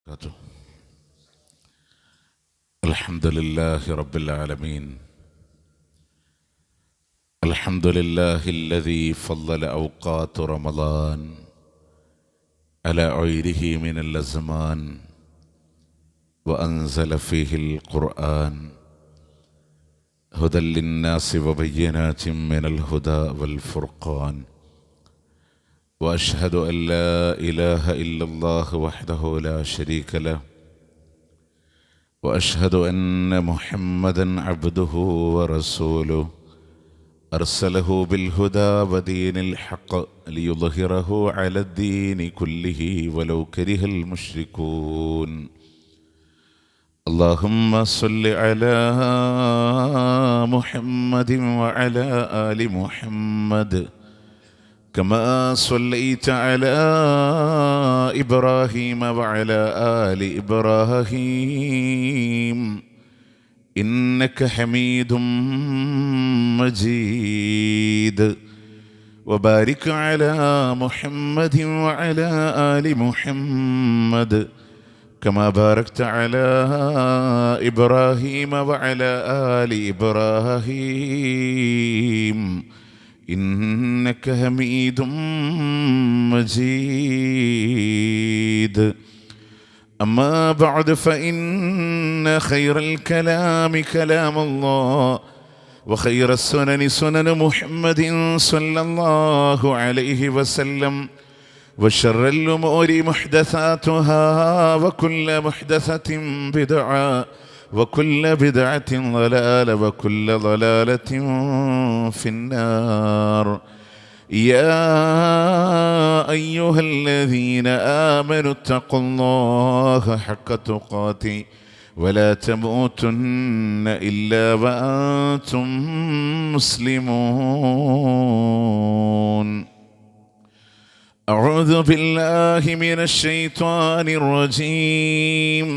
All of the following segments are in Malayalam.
وبركاته. الحمد لله رب العالمين. الحمد لله الذي فضل أوقات رمضان على غيره من الأزمان وأنزل فيه القرآن هدى للناس وبينات من الهدى والفرقان، وأشهد أن لا إله إلا الله وحده لا شريك له، وأشهد أن محمدًا عبده ورسوله أرسله بالهدى ودين الحق ليظهره على الدين كله ولو كره المشركون. اللهم صل على محمد وعلى آل محمد كما صليت على إبراهيم وعلى آل إبراهيم إنك حميد مجيد، وبارك على محمد وعلى آل محمد كما باركت على إبراهيم وعلى آل إبراهيم إنك حميد مجيد. أما بعد فإن خير الكلام كلام الله، وخير السنن سنن محمد صلى الله عليه وسلم، وشر الأمور محدثاتها، وكل محدثة بدعة، وكل بدعة ضلالة، وكل ضلالة في النار. يا أيها الذين آمنوا اتقوا الله حق تقاته ولا تموتن إلا وأنتم مسلمون. أعوذ بالله من الشيطان الرجيم.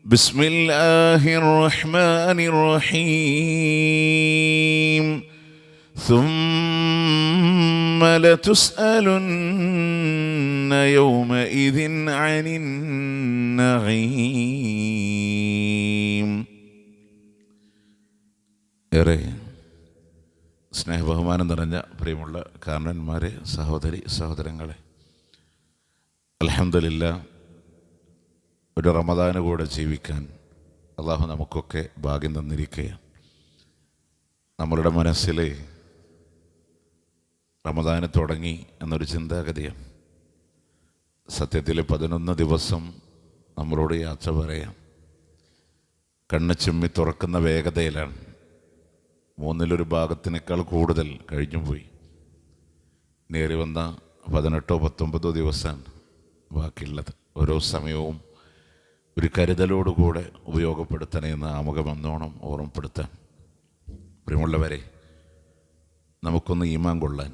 بسم الله الرحمن الرحيم. ثم لتسألن يومئذ عن النعيم. ഏറെ സ്നേഹബഹുമാനം നിറഞ്ഞ പ്രിയമുള്ള കാരണന്മാരെ, സഹോദരി സഹോദരങ്ങളെ, അൽഹംദുലില്ലാഹ് ഒരു റമദാന് കൂടെ ജീവിക്കാൻ അള്ളാഹു നമുക്കൊക്കെ ഭാഗ്യം തന്നിരിക്കുകയാണ്. നമ്മളുടെ മനസ്സിൽ റമദാന് തുടങ്ങി എന്നൊരു ചിന്താഗതിയാണ്. സത്യത്തിൽ 11 ദിവസം നമ്മളോട് യാത്ര പറയാം. കണ്ണ് ചിമ്മി തുറക്കുന്ന വേഗതയിലാണ്. 1/3 ഭാഗത്തിനേക്കാൾ കൂടുതൽ കഴിഞ്ഞുപോയി. നേരി വന്ന 18-19 ദിവസമാണ് ബാക്കിയുള്ളത്. ഓരോ സമയവും ഒരു കരുതലോടുകൂടെ ഉപയോഗപ്പെടുത്തണമെന്ന് ആമുഖമെന്നോണം ഓർമ്മപ്പെടുത്താൻ. പ്രിയമുള്ളവരെ, നമുക്കൊന്ന് ഈമാൻ കൊള്ളാൻ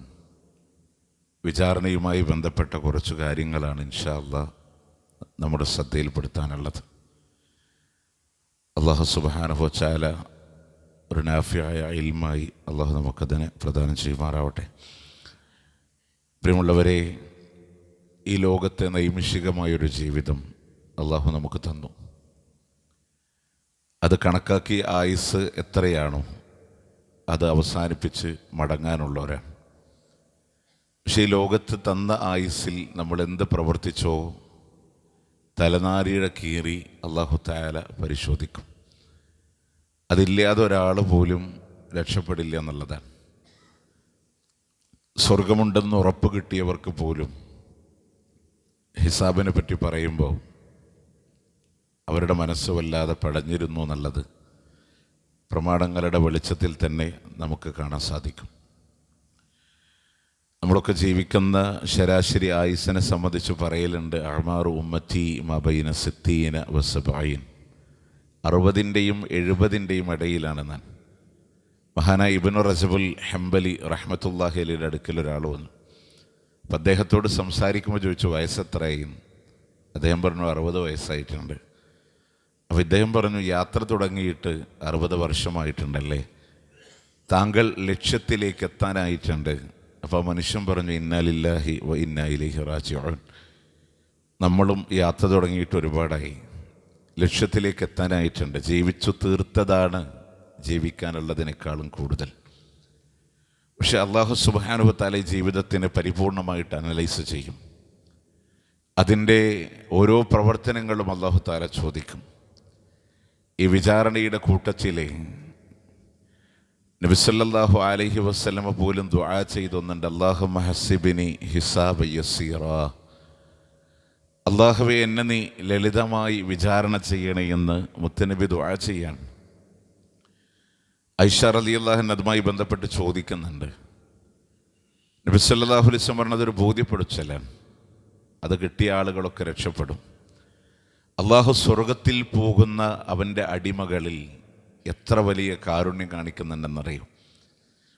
വിചാരണയുമായി ബന്ധപ്പെട്ട കുറച്ച് കാര്യങ്ങളാണ് ഇൻഷാ അല്ലാഹ് നമ്മുടെ ശ്രദ്ധയിൽപ്പെടുത്താനുള്ളത്. അല്ലാഹു സുബ്ഹാനഹു വ തആല ഒരു നാഫിയായ ഇൽമായി അല്ലാഹു നമുക്കതിനെ പ്രദാനം ചെയ്യുമാറാവട്ടെ. പ്രിയമുള്ളവരെ, ഈ ലോകത്തെ നൈമിഷികമായൊരു ജീവിതം അല്ലാഹു നമുക്ക് തന്നു. അത് കണക്കാക്കി ആയുസ് എത്രയാണോ അത് അവസാനിപ്പിച്ച് മടങ്ങാനുള്ളവരാണ്. പക്ഷേ ഈ ലോകത്ത് തന്ന ആയുസ്സിൽ നമ്മൾ എന്ത് പ്രവർത്തിച്ചോ തലനാരിഴ കീറി അല്ലാഹു തആല പരിശോധിക്കും. അതില്ലാതെ ഒരാൾ പോലും രക്ഷപ്പെടില്ല എന്നുള്ളതാണ്. സ്വർഗമുണ്ടെന്ന് ഉറപ്പ് കിട്ടിയവർക്ക് പോലും ഹിസാബിനെ പറ്റി പറയുമ്പോൾ അവരുടെ മനസ്സ് വല്ലാതെ പടഞ്ഞിരുന്നു എന്നുള്ളത് പ്രമാണങ്ങളുടെ വെളിച്ചത്തിൽ തന്നെ നമുക്ക് കാണാൻ സാധിക്കും. നമ്മളൊക്കെ ജീവിക്കുന്ന ശരാശരി ആയുസ്സിനെ സംബന്ധിച്ച് പറയലുണ്ട്, അഅ്മാറു ഉമ്മത്തി മാ ബൈന 60 വ 70. 60-ൻ്റെയും 70-ൻ്റെയും ഇടയിലാണ് ഞാൻ. മഹാനായ ഇബ്നു റജബുൽ ഹംബലി റഹ്മത്തുള്ളാഹി അലൈഹിയുടെ അടുക്കൽ ഒരാൾ വന്നു. അപ്പം അദ്ദേഹത്തോട് സംസാരിക്കുമ്പോൾ ചോദിച്ചു, വയസ്സെത്രയായി? അദ്ദേഹം പറഞ്ഞു 60 വയസ്സായിട്ടുണ്ട്. അപ്പോൾ ഇദ്ദേഹം പറഞ്ഞു, യാത്ര തുടങ്ങിയിട്ട് 60 വർഷമായിട്ടുണ്ടല്ലേ, താങ്കൾ ലക്ഷ്യത്തിലേക്ക് എത്താനായിട്ടുണ്ട്. അപ്പോൾ മനുഷ്യൻ പറഞ്ഞു, ഇന്നാ ലില്ലാഹി വ ഇന്നാ ഇലൈഹി റാജിഊൻ. നമ്മളും യാത്ര തുടങ്ങിയിട്ട് ഒരുപാടായി. ലക്ഷ്യത്തിലേക്ക് എത്താനായിട്ടുണ്ട്. ജീവിച്ചു തീർത്തതാണ് ജീവിക്കാനുള്ളതിനേക്കാളും കൂടുതൽ. പക്ഷെ അള്ളാഹു സുബ്ഹാനഹു വ തആല ജീവിതത്തിനെ പരിപൂർണമായിട്ട് അനലൈസ് ചെയ്യും. അതിൻ്റെ ഓരോ പ്രവർത്തനങ്ങളും അള്ളാഹു തആല ചോദിക്കും. ഈ വിചാരണയുടെ കൂട്ടത്തിലെ നബി സല്ലല്ലാഹു അലൈഹി വസല്ലമ പോലും ദുആ ചെയ്തൊന്നുണ്ട്, അല്ലാഹുമ്മ ഹസ്സിബ്നി ഹിസാബ യസീറാ, അള്ളാഹുവേ എന്നെ നീ ലളിതമായി വിചാരണ ചെയ്യണേ എന്ന് മുത്തനബി ദുആ ചെയ്യാൻ. ഐഷ റളിയല്ലാഹു അൻഹ അതുമായി ബന്ധപ്പെട്ട് ചോദിക്കുന്നുണ്ട്. നബി സല്ലല്ലാഹു അലൈഹി വസല്ലം പറഞ്ഞതൊരു ബോധ്യപ്പെടുത്തലാണ്. അത് കിട്ടിയ ആളുകളൊക്കെ രക്ഷപ്പെടും. അള്ളാഹു സ്വർഗത്തിൽ പോകുന്ന അവൻ്റെ അടിമകളിൽ എത്ര വലിയ കാരുണ്യം കാണിക്കുന്നുണ്ടെന്നറിയും.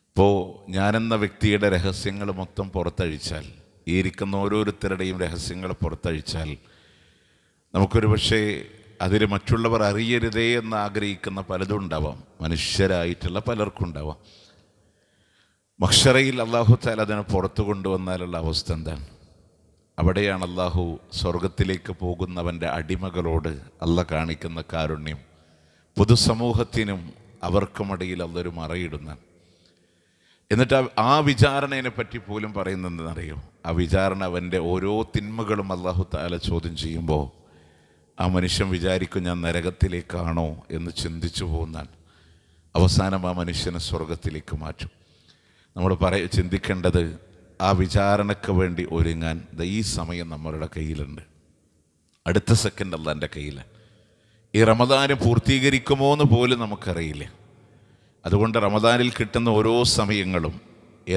ഇപ്പോൾ ഞാനെന്ന വ്യക്തിയുടെ രഹസ്യങ്ങൾ മൊത്തം പുറത്തഴിച്ചാൽ, ഈ ഇരിക്കുന്ന ഓരോരുത്തരുടെയും രഹസ്യങ്ങൾ പുറത്തഴിച്ചാൽ, നമുക്കൊരു പക്ഷേ അതിൽ മറ്റുള്ളവർ അറിയരുതേ എന്ന് ആഗ്രഹിക്കുന്ന പലതും ഉണ്ടാവാം. മനുഷ്യരായിട്ടുള്ള പലർക്കും ഉണ്ടാവാം. മഹ്ശറയിൽ അല്ലാഹു തആല അതിനെ പുറത്തു കൊണ്ടുവന്നാലുള്ള അവസ്ഥ എന്താണ്? അവിടെയാണ് അല്ലാഹു സ്വർഗത്തിലേക്ക് പോകുന്നവൻ്റെ അടിമകളോട് അല്ലാഹ് കാണിക്കുന്ന കാരുണ്യം. പൊതുസമൂഹത്തിനും അവർക്കുമിടയിൽ അള്ളൊരു മറയിടുന്ന. എന്നിട്ട് ആ വിചാരണയെ പറ്റി പോലും പറയുന്നതെന്നറിയോ? ആ വിചാരണ അവൻ്റെ ഓരോ തിന്മകളും അല്ലാഹു തആല ചോദ്യം ചെയ്യുമ്പോൾ ആ മനുഷ്യൻ വിചാരിക്കും ഞാൻ നരകത്തിലേക്കാണോ എന്ന് ചിന്തിച്ചു പോകുന്നാണ്. അവസാനം ആ മനുഷ്യനെ സ്വർഗത്തിലേക്ക് മാറ്റും. നമ്മൾ ചിന്തിക്കേണ്ടത് ആ വിചാരണയ്ക്ക് വേണ്ടി ഒരുങ്ങാൻ ഈ സമയം നമ്മളുടെ കയ്യിലുണ്ട്. അടുത്ത സെക്കൻഡ് അല്ലാഹുവിൻ്റെ കയ്യിലാണ്. ഈ റമദാന് പൂർത്തീകരിക്കുമോ എന്ന് പോലും നമുക്കറിയില്ല. അതുകൊണ്ട് റമദാനിൽ കിട്ടുന്ന ഓരോ സമയങ്ങളും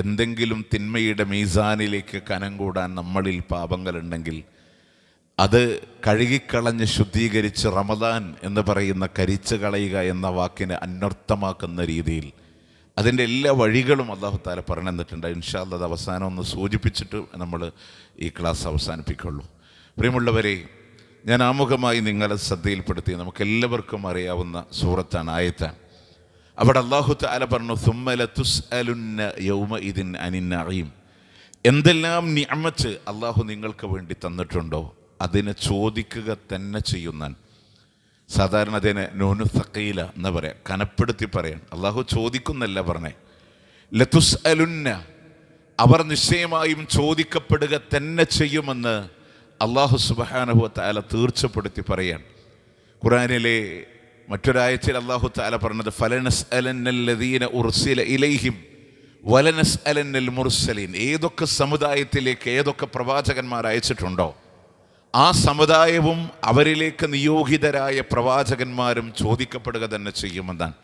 എന്തെങ്കിലും തിന്മയുടെ മീസാനിലേക്ക് കനം കൂടാൻ നമ്മളിൽ പാപങ്ങളുണ്ടെങ്കിൽ അത് കഴുകിക്കളഞ്ഞ് ശുദ്ധീകരിച്ച് റമദാൻ എന്ന് പറയുന്ന കരിച്ചു കളയുക എന്ന വാക്കിനെ അന്വർത്ഥമാക്കുന്ന രീതിയിൽ അതിൻ്റെ എല്ലാ വഴികളും അല്ലാഹു തആല പറഞ്ഞു തന്നിട്ടുണ്ട്. ഇൻഷാ അല്ലാഹ് അത് അവസാനം ഒന്ന് സൂചിപ്പിച്ചിട്ട് നമ്മൾ ഈ ക്ലാസ് അവസാനിപ്പിക്കുള്ളൂ. പ്രിയമുള്ളവരെ, ഞാൻ ആമുഖമായി നിങ്ങളെ ശ്രദ്ധയിൽപ്പെടുത്തി നമുക്കെല്ലാവർക്കും അറിയാവുന്ന സൂറത്താണ്, ആയത്താണ്. അവിടെ അല്ലാഹു തആല പറഞ്ഞു, സുമ്മ ലതുസ്അലുന്ന യൗമഇദിൻ അനിൻ നഈം. എന്തെല്ലാം നിഅമത്ത് അല്ലാഹു നിങ്ങൾക്ക് വേണ്ടി തന്നിട്ടുണ്ടോ അതിനെ ചോദിക്കുക തന്നെ ചെയ്യുന്നാൻ. സാധാരണ അതിനെ നൂനു സഖീല എന്ന് പറയാം, കനപ്പെടുത്തി പറയാൻ. അല്ലാഹു ചോദിക്കുന്നല്ല പറഞ്ഞേ, ലതുസ്അലുന്ന, അവർ നിശ്ചയമായും ചോദിക്കപ്പെടുക തന്നെ ചെയ്യുമെന്ന് അല്ലാഹു സുബ്ഹാനഹു വ തആല തീർച്ചപ്പെടുത്തി പറയാൻ. ഖുർആനിലെ മറ്റൊരായത്തിൽ അല്ലാഹു തആല പറഞ്ഞത്, ഫലനസ്അലന്നല്ലദീന ഉർസില ഇലൈഹിം വലനസ്അലന്നൽ മുർസലീൻ. ഏതൊക്കെ സമുദായത്തിലേക്ക് ഏതൊക്കെ പ്രവാചകന്മാർ അയച്ചിട്ടുണ്ടോ ആ സമുദായവും അവരിലേക്ക് നിയോഗിതരായ പ്രവാചകന്മാരും ചോദിക്കപ്പെടുക തന്നെ ചെയ്യുമെന്നാണ്.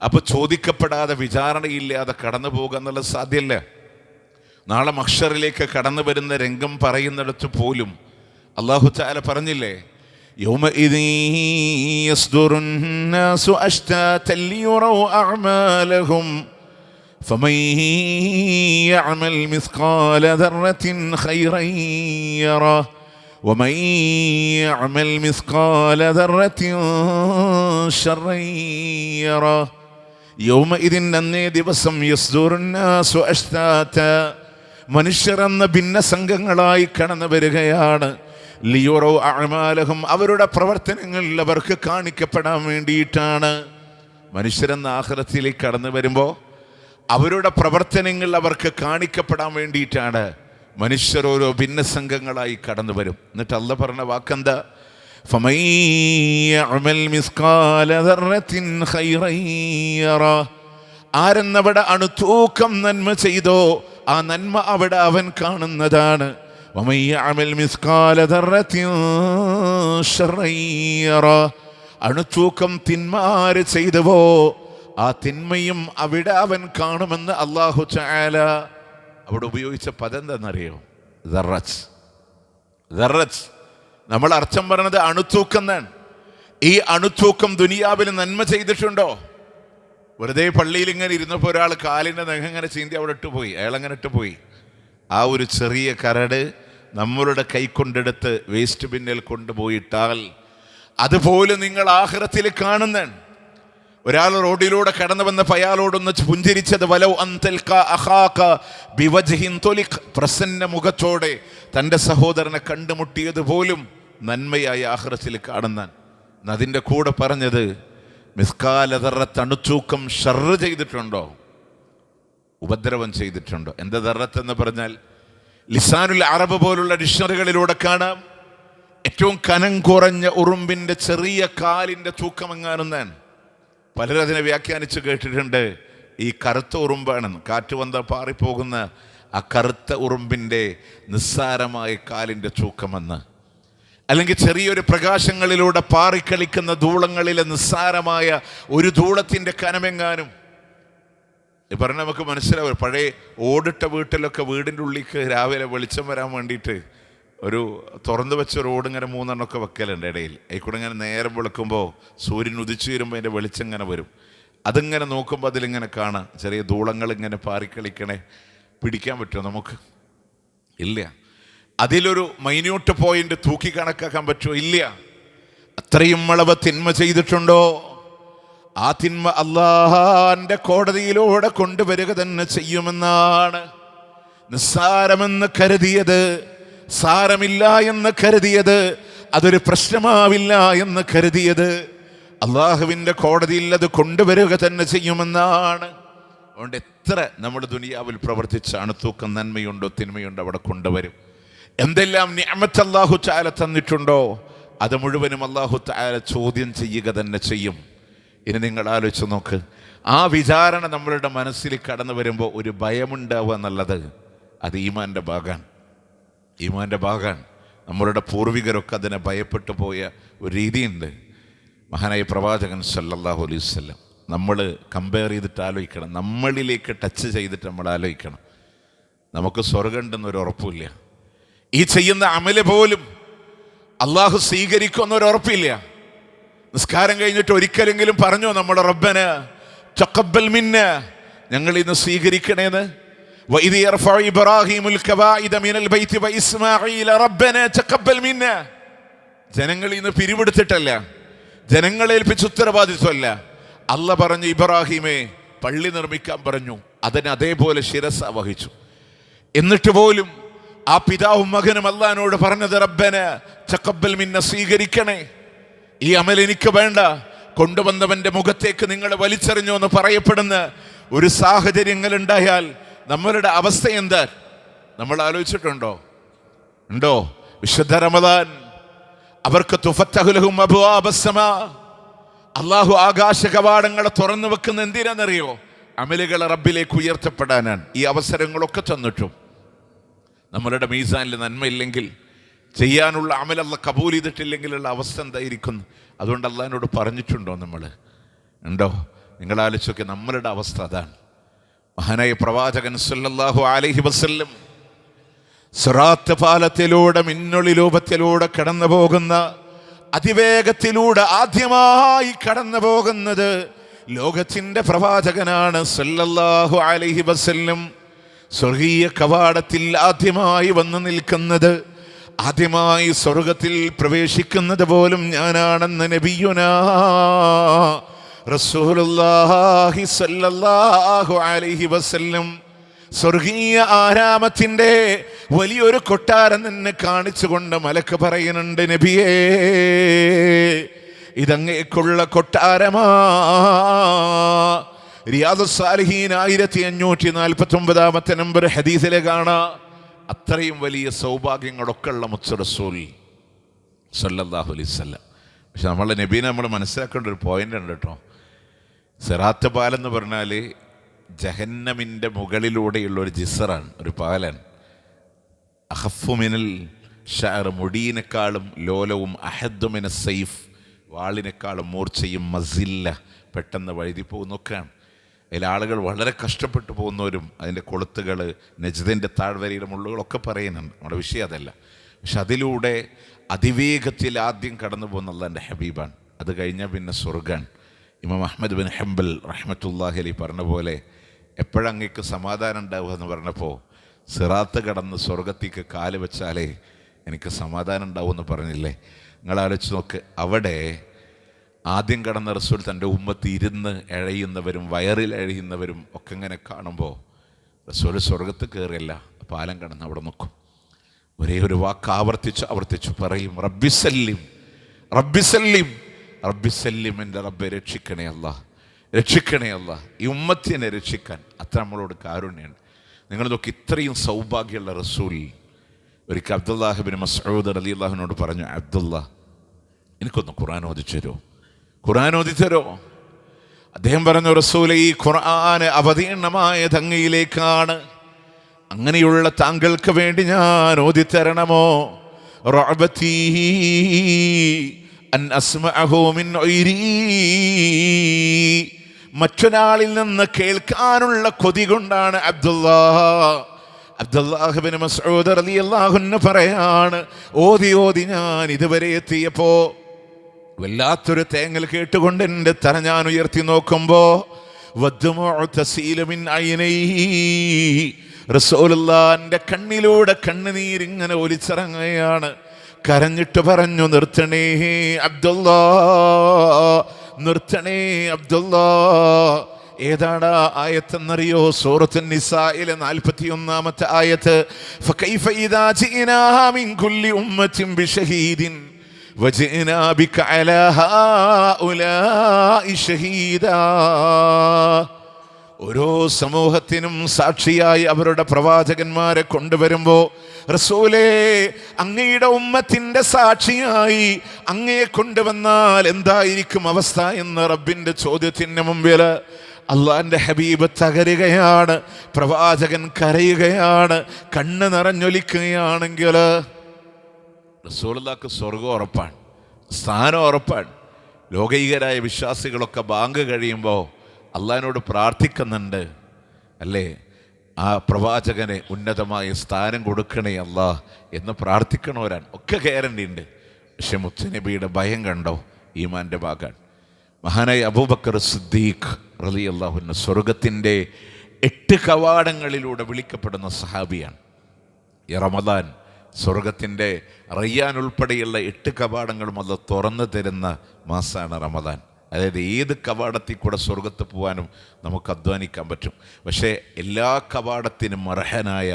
അപ്പോൾ ചോദിക്കപ്പെടാതെ വിചാരണയില്ലാതെ കടന്നു പോകുക എന്നുള്ളത് സാധ്യമല്ല. നാളെ മഹ്ശറിലേക്ക് കടന്നു വരുന്ന രംഗം പറയുന്നിടത്ത് പോലും അല്ലാഹു തആല പറഞ്ഞില്ലേ, യൗമഇദി യസ്ദുറുൻ നാസു അശ്താതൻ ലിയറൗ അഅമാലഹും ഫമൻ യഅമൽ മിസ്ഖാല ദർറത്തിൻ ഖൈറൻ യറ വമൻ യഅമൽ മിസ്ഖാല ദർറത്തിൻ ശർറൻ യറ. യൗമഇദിൻ, അന്നേ ദിവസം, യസ്ദുറുൻ നാസു അശ്താത, മനുഷ്യർ എന്ന ഭിന്ന സംഘങ്ങളായി കടന്നു വരികയാണ്. ലിയുറൗ അഅമാലഹും, അവരുടെ പ്രവർത്തനങ്ങൾ അവർക്ക് കാണിക്കപ്പെടാൻ വേണ്ടിയിട്ടാണ്. മനുഷ്യരെന്ന ആഖിറത്തിലേക്ക് കടന്നു വരുമ്പോൾ അവരുടെ പ്രവർത്തനങ്ങൾ അവർക്ക് കാണിക്കപ്പെടാൻ വേണ്ടിയിട്ടാണ് മനുഷ്യർ ഓരോ ഭിന്ന സംഘങ്ങളായി കടന്നു വരും. എന്നിട്ട് അല്ലാഹ് പറഞ്ഞ വാക്കെന്താ? ഫമൻ യഅമൽ മിസ്ഖാല ദർറത്തിൻ ഖൈറൻ യറ. ആരെന്നവിടെ അണുതൂക്കം നന്മ ചെയ്തോ ആ നന്മ അവിടെ അവൻ കാണുന്നതാണ്. വമൻ യഅമൽ മിസ്ഖാല ദർറത്തിൻ ശർറൻ യറ. അണുതൂക്കം തിന്മ ആര് ചെയ്തുവോ ആ തിന്മയും അവിടെ അവൻ കാണുമെന്ന് അല്ലാഹു തആല അവിടെ ഉപയോഗിച്ച പദം എന്താണെന്നറിയോ? ദർറത്ത്. നമ്മൾ അർത്ഥം പറഞ്ഞത് അണുതൂക്കം എന്നാണ്. ഈ അണുതൂക്കം ദുനിയാവിൽ നന്മ ചെയ്തിട്ടുണ്ടോ? വെറുതെ പള്ളിയിൽ ഇങ്ങനെ ഇരുന്നപ്പോൾ ഒരാൾ കാലിൻ്റെ നഖം ഇങ്ങനെ ചീന്തി അവിടെ ഇട്ടുപോയി, അയാളങ്ങനെ ഇട്ടുപോയി. ആ ഒരു ചെറിയ കരട് നമ്മളുടെ കൈ കൊണ്ടെടുത്ത് വേസ്റ്റ് ബിന്നിൽ കൊണ്ടുപോയിട്ടാൽ അതുപോലെ നിങ്ങൾ ആഖിറത്തിൽ കാണുന്നതാണ്. ഒരാൾ റോഡിലൂടെ കടന്നു വന്നപ്പോൾ അയാളോടൊന്ന് പുഞ്ചിരിച്ചത് വലൗ അൻ തൽഖ അഖാക ബിവജ്ഹിൻ തുലിഖ്, പ്രസന്ന മുഖത്തോടെ തൻ്റെ സഹോദരനെ കണ്ടുമുട്ടിയത് പോലും നന്മയായി ആഖിറത്തിൽ കാണുന്ന. അതിൻ്റെ കൂടെ പറഞ്ഞത് മിസ്കാല ദർറത്ത്, അണുത്തൂക്കം ഷർറ് ചെയ്തിട്ടുണ്ടോ, ഉപദ്രവം ചെയ്തിട്ടുണ്ടോ. എന്താ ദർറത്ത് എന്ന് പറഞ്ഞാൽ ലിസാനുൽ അറബ് പോലുള്ള ഡിക്ഷണറികളിലൂടെ കാണാം, ഏറ്റവും കനം കുറഞ്ഞ ഉറുമ്പിൻ്റെ ചെറിയ കാലിൻ്റെ തൂക്കം എങ്ങാനുന്നാണ്. പലരും അതിനെ വ്യാഖ്യാനിച്ച് കേട്ടിട്ടുണ്ട് ഈ കറുത്ത ഉറുമ്പാണെന്ന്. കാറ്റ് വന്ന പാറിപ്പോകുന്ന ആ കറുത്ത ഉറുമ്പിൻ്റെ നിസ്സാരമായ കാലിൻ്റെ തൂക്കമെന്ന്. അല്ലെങ്കിൽ ചെറിയൊരു പ്രകാശങ്ങളിലൂടെ പാറിക്കളിക്കുന്ന ധൂളങ്ങളിലെ നിസ്സാരമായ ഒരു ധൂളത്തിൻ്റെ കനമെങ്ങാനും. ഈ പറഞ്ഞാൽ നമുക്ക് മനസ്സിലാവും. പഴയ ഓടിട്ട വീട്ടിലൊക്കെ വീടിൻ്റെ ഉള്ളിലേക്ക് രാവിലെ വെളിച്ചം വരാൻ വേണ്ടിയിട്ട് ഒരു തുറന്നു വെച്ച റോഡ് ഇങ്ങനെ 3 എണ്ണമൊക്കെ വെക്കലുണ്ട് ഇടയിൽ. അതിൽക്കൂടെ ഇങ്ങനെ നേരം വെളുക്കുമ്പോൾ സൂര്യൻ ഉദിച്ചു വരുമ്പോൾ അതിൻ്റെ വെളിച്ചം ഇങ്ങനെ വരും. അതിങ്ങനെ നോക്കുമ്പോൾ അതിലിങ്ങനെ കാണാം ചെറിയ ധൂളങ്ങൾ ഇങ്ങനെ പാറിക്കളിക്കണേ. പിടിക്കാൻ പറ്റുമോ നമുക്ക്? ഇല്ല. അതിലൊരു മൈന്യൂട്ട് പോയിന്റ് തൂക്കി കണക്കാക്കാൻ പറ്റുമോ? ഇല്ല. അത്രയും അളവ് തിന്മ ചെയ്തിട്ടുണ്ടോ? ആ തിന്മ അല്ലാഹുവിന്റെ കോടതിയിലൂടെ കൊണ്ടുവരിക തന്നെ ചെയ്യുമെന്നാണ്. നിസ്സാരമെന്ന് കരുതിയത്, സാരമില്ല എന്ന് കരുതിയത്, അതൊരു പ്രശ്നമാവില്ല എന്ന് കരുതിയത് അള്ളാഹുവിൻ്റെ കോടതിയിൽ അത് കൊണ്ടുവരിക തന്നെ ചെയ്യുമെന്നാണ്. അതുകൊണ്ട് എത്ര നമ്മൾ ദുനിയാവിൽ പ്രവർത്തിച്ചാണ് തൂക്കം നന്മയുണ്ടോ തിന്മയുണ്ടോ അവിടെ കൊണ്ടുവരും. എന്തെല്ലാം നിഅമത്ത് അല്ലാഹു തആല തന്നിട്ടുണ്ടോ അത് മുഴുവനും അല്ലാഹു തആല ചോദ്യം ചെയ്യുക തന്നെ ചെയ്യും. ഇനി നിങ്ങൾ ആലോചിച്ച് നോക്ക്, ആ വിചാരണ നമ്മളുടെ മനസ്സിൽ കടന്നു വരുമ്പോൾ ഒരു ഭയമുണ്ടാവുക എന്നുള്ളത് അത് ഈമാൻ്റെ ഭാഗമാണ്. ഈമാൻ്റെ ഭാഗമാണ്. നമ്മളുടെ പൂർവികരൊക്കെ അതിനെ ഭയപ്പെട്ടു പോയ ഒരു രീതിയുണ്ട്. മഹാനായ പ്രവാചകൻ സല്ലല്ലാഹു അലൈഹി വസല്ലം നമ്മൾ കമ്പയർ ചെയ്തിട്ട് ആലോചിക്കണം, നമ്മളിലേക്ക് ടച്ച് ചെയ്തിട്ട് നമ്മൾ ആലോചിക്കണം. നമുക്ക് സ്വർഗ്ഗം ഉണ്ടെന്നൊരു ഉറപ്പില്ല. ഈ ചെയ്യുന്ന അമല് പോലും അള്ളാഹു സ്വീകരിക്കുമെന്നൊരു ഉറപ്പില്ല. നിസ്കാരം കഴിഞ്ഞിട്ട് ഒരിക്കലെങ്കിലും പറഞ്ഞോ നമ്മുടെ റബ്ബന തഖബ്ബൽ മിന്ന, ഞങ്ങൾ ഇന്ന് സ്വീകരിക്കണേന്ന്? وإذ يرفع إبراهيم القواعد من البيت وإسماعيل ربنا تقبل منا. ജനങ്ങൾ ഇന്ന് പിരിവെടുത്തിട്ടല്ല, ജനങ്ങളെ ഏൽപ്പിച്ച ഉത്തരവാദിത്വമല്ല. അള്ളാഹ് പറഞ്ഞു ഇബ്രാഹിമെ പള്ളി നിർമ്മിക്കാൻ പറഞ്ഞു, അതിന് അതേപോലെ ശിരസ വഹിച്ചു. എന്നിട്ട് പോലും ആ പിതാവും മകനും അള്ളാഹിനോട് പറഞ്ഞത് റബ്ബന തഖബ്ബൽ മിന്ന, സ്വീകരിക്കണേ, ഈ അമൽ എനിക്ക് വേണ്ട, കൊണ്ടുവന്നവന്റെ മുഖത്തേക്ക് നിങ്ങൾ വലിച്ചെറിഞ്ഞു എന്ന് പറയപ്പെടുന്ന ഒരു സാഹചര്യങ്ങൾ ഉണ്ടായാൽ നമ്മളുടെ അവസ്ഥ എന്താ നമ്മൾ ആലോചിച്ചിട്ടുണ്ടോ? ഉണ്ടോ? വിശുദ്ധ റമദാൻ അവർക്ക് തുഫത്തഹു ലഹും അബ്വാബസ് സമാ, അല്ലാഹു ആകാശ കവാടങ്ങളെ തുറന്നു വെക്കുന്ന എന്തിനാണെന്നറിയോ? അമലുകളെ റബ്ബിലേക്ക് ഉയർത്തപ്പെടാനാണ്. ഈ അവസരങ്ങളൊക്കെ തന്നിട്ടും നമ്മളുടെ മീസാനിൽ നന്മയില്ലെങ്കിൽ, ചെയ്യാനുള്ള അമൽ അല്ലാഹ് കബൂൽ ചെയ്തിട്ടില്ലെങ്കിലുള്ള അവസ്ഥ എന്തായിരിക്കുന്നു? അതുകൊണ്ട് അള്ളാഹിനോട് പറഞ്ഞിട്ടുണ്ടോ? നമ്മൾ ഉണ്ടോ? നിങ്ങൾ ആലോചിച്ചൊക്കെ നമ്മളുടെ അവസ്ഥ അതാണ്. മഹാനായ പ്രവാചകൻ സല്ലല്ലാഹു അലൈഹി വസല്ലം സിറാത്ത് പാലത്തിലൂടെ മിന്നൊളി രൂപത്തിലൂടെ കടന്നു പോകുന്ന, അതിവേഗത്തിലൂടെ ആദ്യമായി കടന്നു പോകുന്നത് ലോകത്തിൻ്റെ പ്രവാചകനാണ് സല്ലല്ലാഹു അലൈഹി വസല്ലം. സ്വർഗീയ കവാടത്തിൽ ആദ്യമായി വന്നു നിൽക്കുന്നത്, ആദ്യമായി സ്വർഗത്തിൽ പ്രവേശിക്കുന്നത് പോലും ഞാനാണെന്ന് നബിയുനാ റസൂലുള്ളാഹി സ്വല്ലല്ലാഹു അലൈഹി വസല്ലം സ്വർഗീയ ആരാമത്തിൻ്റെ വലിയൊരു കൊട്ടാരം തന്നെ കാണിച്ചുകൊണ്ട് മലക്ക് പറയുന്നുണ്ട്, നബിയേ ഇതങ്ങേക്കുള്ള കൊട്ടാരമാ. റിയാദുസ് സാലിഹീൻ 1549 നമ്പർ ഹദീസിലെ കാണാം. അത്രയും വലിയ സൗഭാഗ്യങ്ങളൊക്കെ ഉള്ള മുത്ത് റസൂൽ സല്ലല്ലാഹു അലൈഹി വസല്ലം. പക്ഷെ നമ്മളെ നബീനെ നമ്മൾ മനസ്സിലാക്കേണ്ട ഒരു പോയിന്റ് ഉണ്ട് കേട്ടോ. സിറാത്ത് പാലെന്ന് പറഞ്ഞാൽ ജഹന്നമിൻ്റെ മുകളിലൂടെയുള്ള ഒരു ജിസറാണ്, ഒരു പാലാണ്. അഖഫു മിനൽ ഷഅർ, മുടിയിനേക്കാളും ലോലവും, അഹദ്ദു മിന സൈഫ്, വാളിനേക്കാളും മൂർച്ചയും, മസില്ല, പെട്ടെന്ന് വഴുതി പോകുന്നൊക്കെയാണ്. അതിൽ ആളുകൾ വളരെ കഷ്ടപ്പെട്ടു പോകുന്നവരും അതിൻ്റെ കൊളുത്തുകൾ, നജ്ദിൻ്റെ താഴ്വരയുടെ മുള്ളുകളൊക്കെ പറയുന്നുണ്ട്. നമ്മുടെ വിഷയം അതല്ല. പക്ഷെ അതിലൂടെ അതിവേഗത്തിൽ ആദ്യം കടന്നു പോകുന്ന അല്ലാഹുവിൻ്റെ ഹബീബാണ്. അത് കഴിഞ്ഞാൽ പിന്നെ സ്വർഗ്ഗാണ്. ഇമാം അഹ്മദ് ബിൻ ഹംബൽ റഹ്മത്തുള്ളാഹി അലൈഹി പറഞ്ഞ പോലെ എപ്പോഴങ്ങേക്ക് സമാധാനം ഉണ്ടാവുക എന്ന് പറഞ്ഞപ്പോൾ, സിറാത്ത് കടന്ന് സ്വർഗത്തേക്ക് കാല് വെച്ചാലേ എനിക്ക് സമാധാനം ഉണ്ടാവും എന്ന് പറഞ്ഞില്ലേ? നിങ്ങൾ ആലോചിച്ച് നോക്ക്. അവിടെ ആദ്യം കടന്ന റസൂൽ തൻ്റെ ഉമ്മത്ത് ഇരുന്ന് എഴയുന്നവരും വയറിൽ എഴയുന്നവരും ഒക്കെ ഇങ്ങനെ കാണുമ്പോൾ റസൂൽ സ്വർഗത്ത് കയറിയല്ല, പാലം കടന്ന് അവിടെ നിൽക്കും. ഒരേ ഒരു വാക്ക് ആവർത്തിച്ച് പറയും, റബ്ബിസല്ലിം റബ്ബിസല്ലിം റബ്ബിസല്ലിം, എൻ്റെ റബ്ബെ രക്ഷിക്കണേ അല്ലാ, രക്ഷിക്കണേ അല്ലാ. ഈ ഉമ്മത്തിനെ രക്ഷിക്കാൻ അത്ര നമ്മളോട് കാരുണ്യാണ്. നിങ്ങൾ നോക്കി, ഇത്രയും സൗഭാഗ്യമുള്ള റസൂൽ ഒരിക്കൽ അബ്ദുല്ലാഹ് ഇബ്നു മസ്ഊദ് റളിയല്ലാഹുവിനോട് പറഞ്ഞു, അബ്ദുല്ലാ, എനിക്കൊന്ന് ഖുർആൻ ഓദിച്ചു തരുമോ, ഖുർആൻ ഓദിത്തരോ? അദ്ദേഹം പറഞ്ഞു, റസൂലേ, ഈ ഖുർആൻ അവതീർണമായ അങ്ങയിലേക്കാണ്, അങ്ങനെയുള്ള താങ്കൾക്ക് വേണ്ടി ഞാൻ ഓദിത്തരണമോ? റഅബതീ അൻ അസ്മഅഹു മിൻ ഗൈരി, മറ്റൊരാളിൽ നിന്ന് കേൾക്കാനുള്ള കൊതി കൊണ്ടാണ് അബ്ദുല്ലാഹ് ഇബ്നു മസ്ഊദ് റളിയല്ലാഹു അൻഹു പറയാണ്, ഓതി ഞാൻ ഇതുവരെ എത്തിയപ്പോ വല്ലാത്തൊരു തേങ്ങൽ കേട്ടുകൊണ്ട് എൻ്റെ തല ഞാൻ ഉയർത്തി നോക്കുമ്പോ റസൂലുള്ളാഹിന്റെ കണ്ണിലൂടെ കണ്ണുനീരിങ്ങനെ ഒലിച്ചിറങ്ങുകയാണ്. കരഞ്ഞിട്ട് പറഞ്ഞു, നിർത്തണേ അബ്ദുല്ലാ, നിർത്തണേ അബ്ദുല്ലാ. ഏതാണ് ആയത്തെന്നറിയോ? സൂറത്തുൻ നിസായിലെ 41-ാമത്തെ ആയത്ത്. ഫകൈഫ ഇദാ ജിനാ മിൻ കുല്ലി ഉമ്മത്തിൻ ബിശഹീദിൻ വജിനാ ബിക അലാ ഹൗലാഇ ഷഹീദാ. ഓരോ സമൂഹത്തിനും സാക്ഷിയായി അവരുടെ പ്രവാചകന്മാരെ കൊണ്ടുവരുമ്പോ, റസൂലേ, അങ്ങയുടെ ഉമ്മത്തിന്റെ സാക്ഷിയായി അങ്ങയെ കൊണ്ടുവന്നാൽ എന്തായിരിക്കും അവസ്ഥ എന്ന റബ്ബിന്റെ ചോദ്യത്തിന് മുമ്പിൽ അള്ളാന്റെ ഹബീബ് തകരുകയാണ്, പ്രവാചകൻ കരയുകയാണ്, കണ്ണ് നിറഞ്ഞൊലിക്കുകയാണെങ്കിൽ റസൂലുള്ളാഹിക്ക് സ്വർഗം ഉറപ്പാണ്, സ്ഥാനം ഉറപ്പാണ്. ലോകൈകരായ വിശ്വാസികളൊക്കെ ബാങ്ക് കഴിയുമ്പോൾ അള്ളാഹിനോട് പ്രാർത്ഥിക്കുന്നുണ്ട്, അല്ലേ, ആ പ്രവാചകന് ഉന്നതമായ സ്ഥാനം കൊടുക്കണേ അല്ലാ എന്ന് പ്രാർത്ഥിക്കണവരാണ്, ഒക്കെ ഗ്യാരണ്ടി ഉണ്ട്. പക്ഷെ മുത്തുനബിയുടെ ഭയം കണ്ടോ? ഈമാൻ്റെ ഭാഗമാണ്. മഹാനായ അബൂബക്കർ സിദ്ദീഖ് റളിയല്ലാഹു അൻഹു സ്വർഗത്തിൻ്റെ 8 കവാടങ്ങളിലൂടെ വിളിക്കപ്പെടുന്ന സഹാബിയാണ്. ഈ റമദാൻ സ്വർഗത്തിൻ്റെ റയ്യാൻ ഉൾപ്പെടെയുള്ള 8 കവാടങ്ങളും അത് തുറന്നു തരുന്ന മാസമാണ് റമദാൻ. അതായത് ഏത് കവാടത്തിൽ കൂടെ സ്വർഗത്ത് പോകാനും നമുക്ക് അധ്വാനിക്കാൻ പറ്റും. പക്ഷേ എല്ലാ കവാടത്തിനും അർഹനായ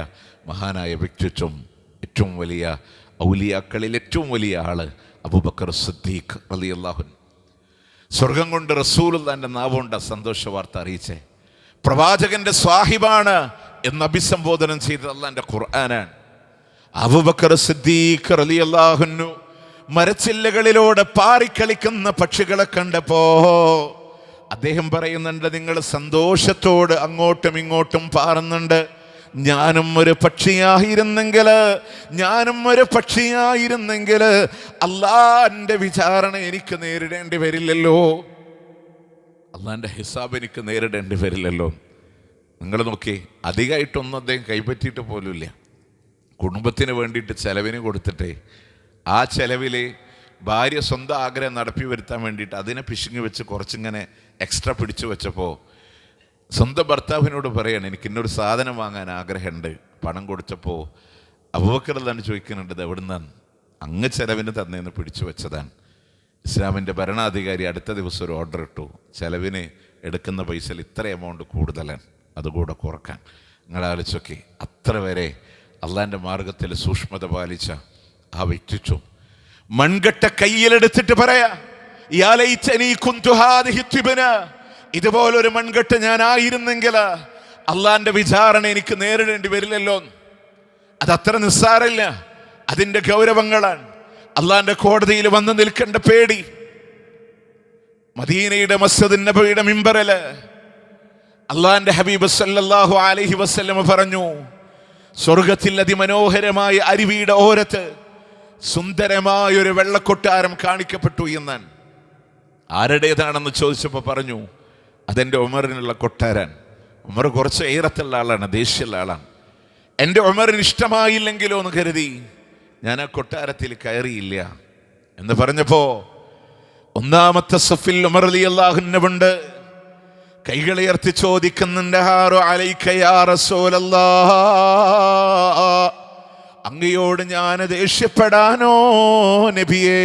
മഹാനായ വ്യക്തിത്വം, ഏറ്റവും വലിയ ഔലിയാക്കളിൽ ഏറ്റവും വലിയ ആള് അബൂബക്കർ സിദ്ദീഖ് റളിയല്ലാഹു അൻഹു. സ്വർഗം കൊണ്ട് റസൂലുള്ളാഹിന്റെ നാവുകൊണ്ട് സന്തോഷ വാർത്ത അറിയിച്ചേ. പ്രവാചകന്റെ സ്വാഹിബാണ് എന്ന് അഭിസംബോധനം ചെയ്തത് അല്ലാഹുവിന്റെ ഖുർആനാണ്. അബൂബക്കർ സിദ്ദീഖ് റളിയല്ലാഹു അൻഹു മരച്ചില്ലകളിലൂടെ പാറിക്കളിക്കുന്ന പക്ഷികളെ കണ്ടപ്പോ അദ്ദേഹം പറയുന്നുണ്ട്, നിങ്ങൾ സന്തോഷത്തോട് അങ്ങോട്ടും ഇങ്ങോട്ടും പാറുന്നുണ്ട്, ഞാനും ഒരു പക്ഷിയായിരുന്നെങ്കിൽ അള്ളാന്റെ വിചാരണ എനിക്ക് നേരിടേണ്ടി വരില്ലല്ലോ, അള്ളാന്റെ ഹിസാബ് എനിക്ക് നേരിടേണ്ടി വരില്ലല്ലോ. നിങ്ങൾ നോക്കി, അധികമായിട്ടൊന്നും അദ്ദേഹം കൈപ്പറ്റിയിട്ട് പോലുമില്ല. കുടുംബത്തിന് വേണ്ടിയിട്ട് ചെലവിന് കൊടുത്തിട്ടേ ആ ചെലവിൽ ഭാര്യ സ്വന്തം ആഗ്രഹം നടപ്പി വരുത്താൻ വേണ്ടിയിട്ട് അതിനെ പിശുങ്ങി വെച്ച് കുറച്ചിങ്ങനെ എക്സ്ട്രാ പിടിച്ചു വെച്ചപ്പോൾ സ്വന്തം ഭർത്താവിനോട് പറയാണ്, എനിക്ക് ഇന്നൊരു സാധനം വാങ്ങാൻ ആഗ്രഹമുണ്ട്. പണം കൊടുത്തപ്പോൾ അബൂബക്കർ തന്നെ ചോദിക്കുന്നുണ്ട്, ഇത് എവിടുന്നാണ്? അങ്ങ് ചെലവിന് തന്നേന്ന് പിടിച്ചു വെച്ചതാണ്. ഇസ്ലാമിൻ്റെ ഭരണാധികാരി അടുത്ത ദിവസം ഒരു ഓർഡർ ഇട്ടു, ചെലവിന് എടുക്കുന്ന പൈസയിൽ ഇത്ര എമൗണ്ട് കൂടുതലാണ്, അതുകൂടെ കുറക്കാൻ. നിങ്ങൾ ആലോചിച്ചൊക്കെ, അത്ര വരെ അള്ളാൻ്റെ മാർഗത്തിൽ സൂക്ഷ്മത പാലിച്ച ആ വ്യക്തിത്വം. മൺകട്ട കയ്യിലെടുത്തിട്ട് പറയാ, ഇതുപോലൊരു മൺകെട്ട് ഞാൻ ആയിരുന്നെങ്കിൽ അള്ളാന്റെ വിചാരണ എനിക്ക് നേരിടേണ്ടി വരില്ലല്ലോ. അതത്ര നിസ്സാരമില്ല, അതിന്റെ ഗൗരവങ്ങളാണ്. അള്ളാന്റെ കോടതിയിൽ വന്ന് നിൽക്കേണ്ട പേടി. മദീനയുടെ മസ്ജിദ് നബവിയുടെ മിമ്പറില് അള്ളാന്റെ ഹബീബ് സല്ലല്ലാഹു അലൈഹി വസല്ലം പറഞ്ഞു, സ്വർഗത്തിൽ അതിമനോഹരമായ അരുവിയുടെ ഓരത്ത് സുന്ദരമായൊരു വെള്ളക്കൊട്ടാരം കാണിക്കപ്പെട്ടു എന്നാണ്. ആരുടേതാണെന്ന് ചോദിച്ചപ്പോൾ പറഞ്ഞു, അതെൻ്റെ ഉമറിനുള്ള കൊട്ടാരാൻ. ഉമർ കുറച്ച് ഏറത്തുള്ള ആളാണ്, ദേഷ്യമുള്ള ആളാണ്. എൻ്റെ ഉമറിന് ഇഷ്ടമായില്ലെങ്കിലോ എന്ന് കരുതി ഞാൻ ആ കൊട്ടാരത്തിൽ കയറിയില്ല എന്ന് പറഞ്ഞപ്പോ ഒന്നാമത്തെ സഫിൽ ഉമർ റളിയല്ലാഹു അൻഹു ഉണ്ട്. കൈകളുയർത്തി ചോദിക്കുന്നുണ്ട്, ഹാറു അലൈക യാ റസൂലല്ലാഹ്, അങ്ങയോട് ഞാൻ ദേഷ്യപ്പെടാനോ നബിയേ?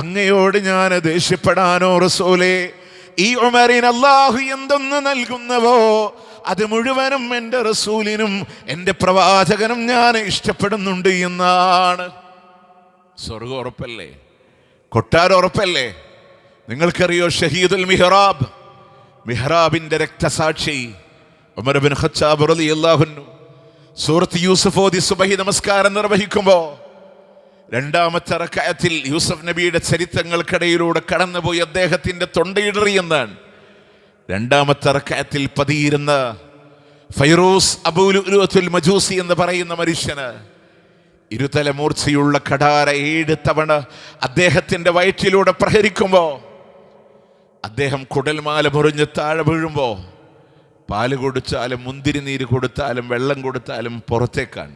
അങ്ങയോട് ഉമറിനോട് ഞാൻ ദേഷ്യപ്പെടാനോ റസൂലേ? ഈ ഉമറിന് അല്ലാഹു എന്തൊന്ന് നൽകുന്നവോ അത് മുഴുവനും എൻ്റെ റസൂലിനും എൻ്റെ പ്രവാചകനും ഞാൻ ഇഷ്ടപ്പെടുന്നുണ്ട് എന്നാണ്. സ്വർഗം ഉറപ്പല്ലേ? കൊട്ടാരം ഉറപ്പല്ലേ? നിങ്ങൾക്കറിയോ ഷഹീദുൽ മിഹ്റാബ്, മിഹ്റാബിന്റെ രക്തസാക്ഷി ഉമർ ഇബ്നു ഖത്താബ് റളിയല്ലാഹു അൻഹു സൂറത്ത് യൂസുഫ് ഓതി സുബഹി നമസ്കാരം നിർവഹിക്കുമ്പോൾ രണ്ടാമത്തെ റക്അത്തിൽ യൂസുഫ് നബിയുടെ ചരിത്രങ്ങൾക്കിടയിലൂടെ കടന്നുപോയി അദ്ദേഹത്തിന്റെ തൊണ്ടയിടറിയെന്നാണ്. രണ്ടാമത്തെ റക്അത്തിൽ പതിയിരുന്ന ഫൈറൂസ് അബൂ ലുഅ്ലുഅത്തുൽ മജൂസി എന്ന് പറയുന്ന മനുഷ്യന് ഇരുതല മൂർച്ചയുള്ള കടാര 7 തവണ അദ്ദേഹത്തിന്റെ വയറ്റിലൂടെ പ്രഹരിക്കുമ്പോൾ അദ്ദേഹം കുടൽമാല മുറിഞ്ഞ് താഴെ വീഴുമ്പോൾ പാല് കൊടുത്താലും മുന്തിരി നീര് കൊടുത്താലും വെള്ളം കൊടുത്താലും പുറത്തേക്കാണ്.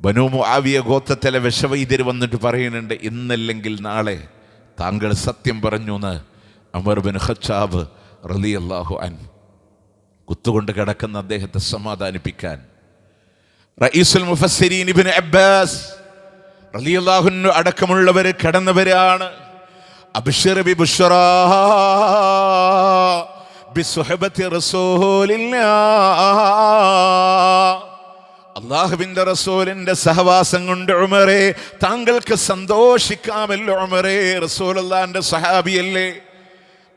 ബനൂ മുആവിയ ഗോത്രത്തിലെ വിഷവൈദ്യർ വന്നിട്ട് പറയുന്നുണ്ട്, ഇന്നല്ലെങ്കിൽ നാളെ താങ്കൾ സത്യം പറഞ്ഞു എന്ന് ഉമർ ഇബ്നു ഖത്താബ് റളിയല്ലാഹു അൻഹു കുത്തുകൊണ്ട് കിടക്കുന്ന അദ്ദേഹത്തെ സമാധാനിപ്പിക്കാൻ റഈസുൽ മുഫസ്സിരീൻ ഇബ്നു അബ്ബാസ് റളിയല്ലാഹു അൻഹു അടക്കമുള്ളവർ കടന്നവരാണ്. അബ്ശിർ ബിബുശ്റാ ബിസുഹബത്തി റസൂലില്ലാഹ്, അല്ലാഹുവിന്റെ റസൂലിന്റെ സഹവാസം കൊണ്ട് ഉമറേ താങ്കൾക്ക് സന്തോഷിക്കാമല്ലോ. ഉമറേ റസൂലുള്ളാഹിന്റെ സഹാബിയല്ലേ,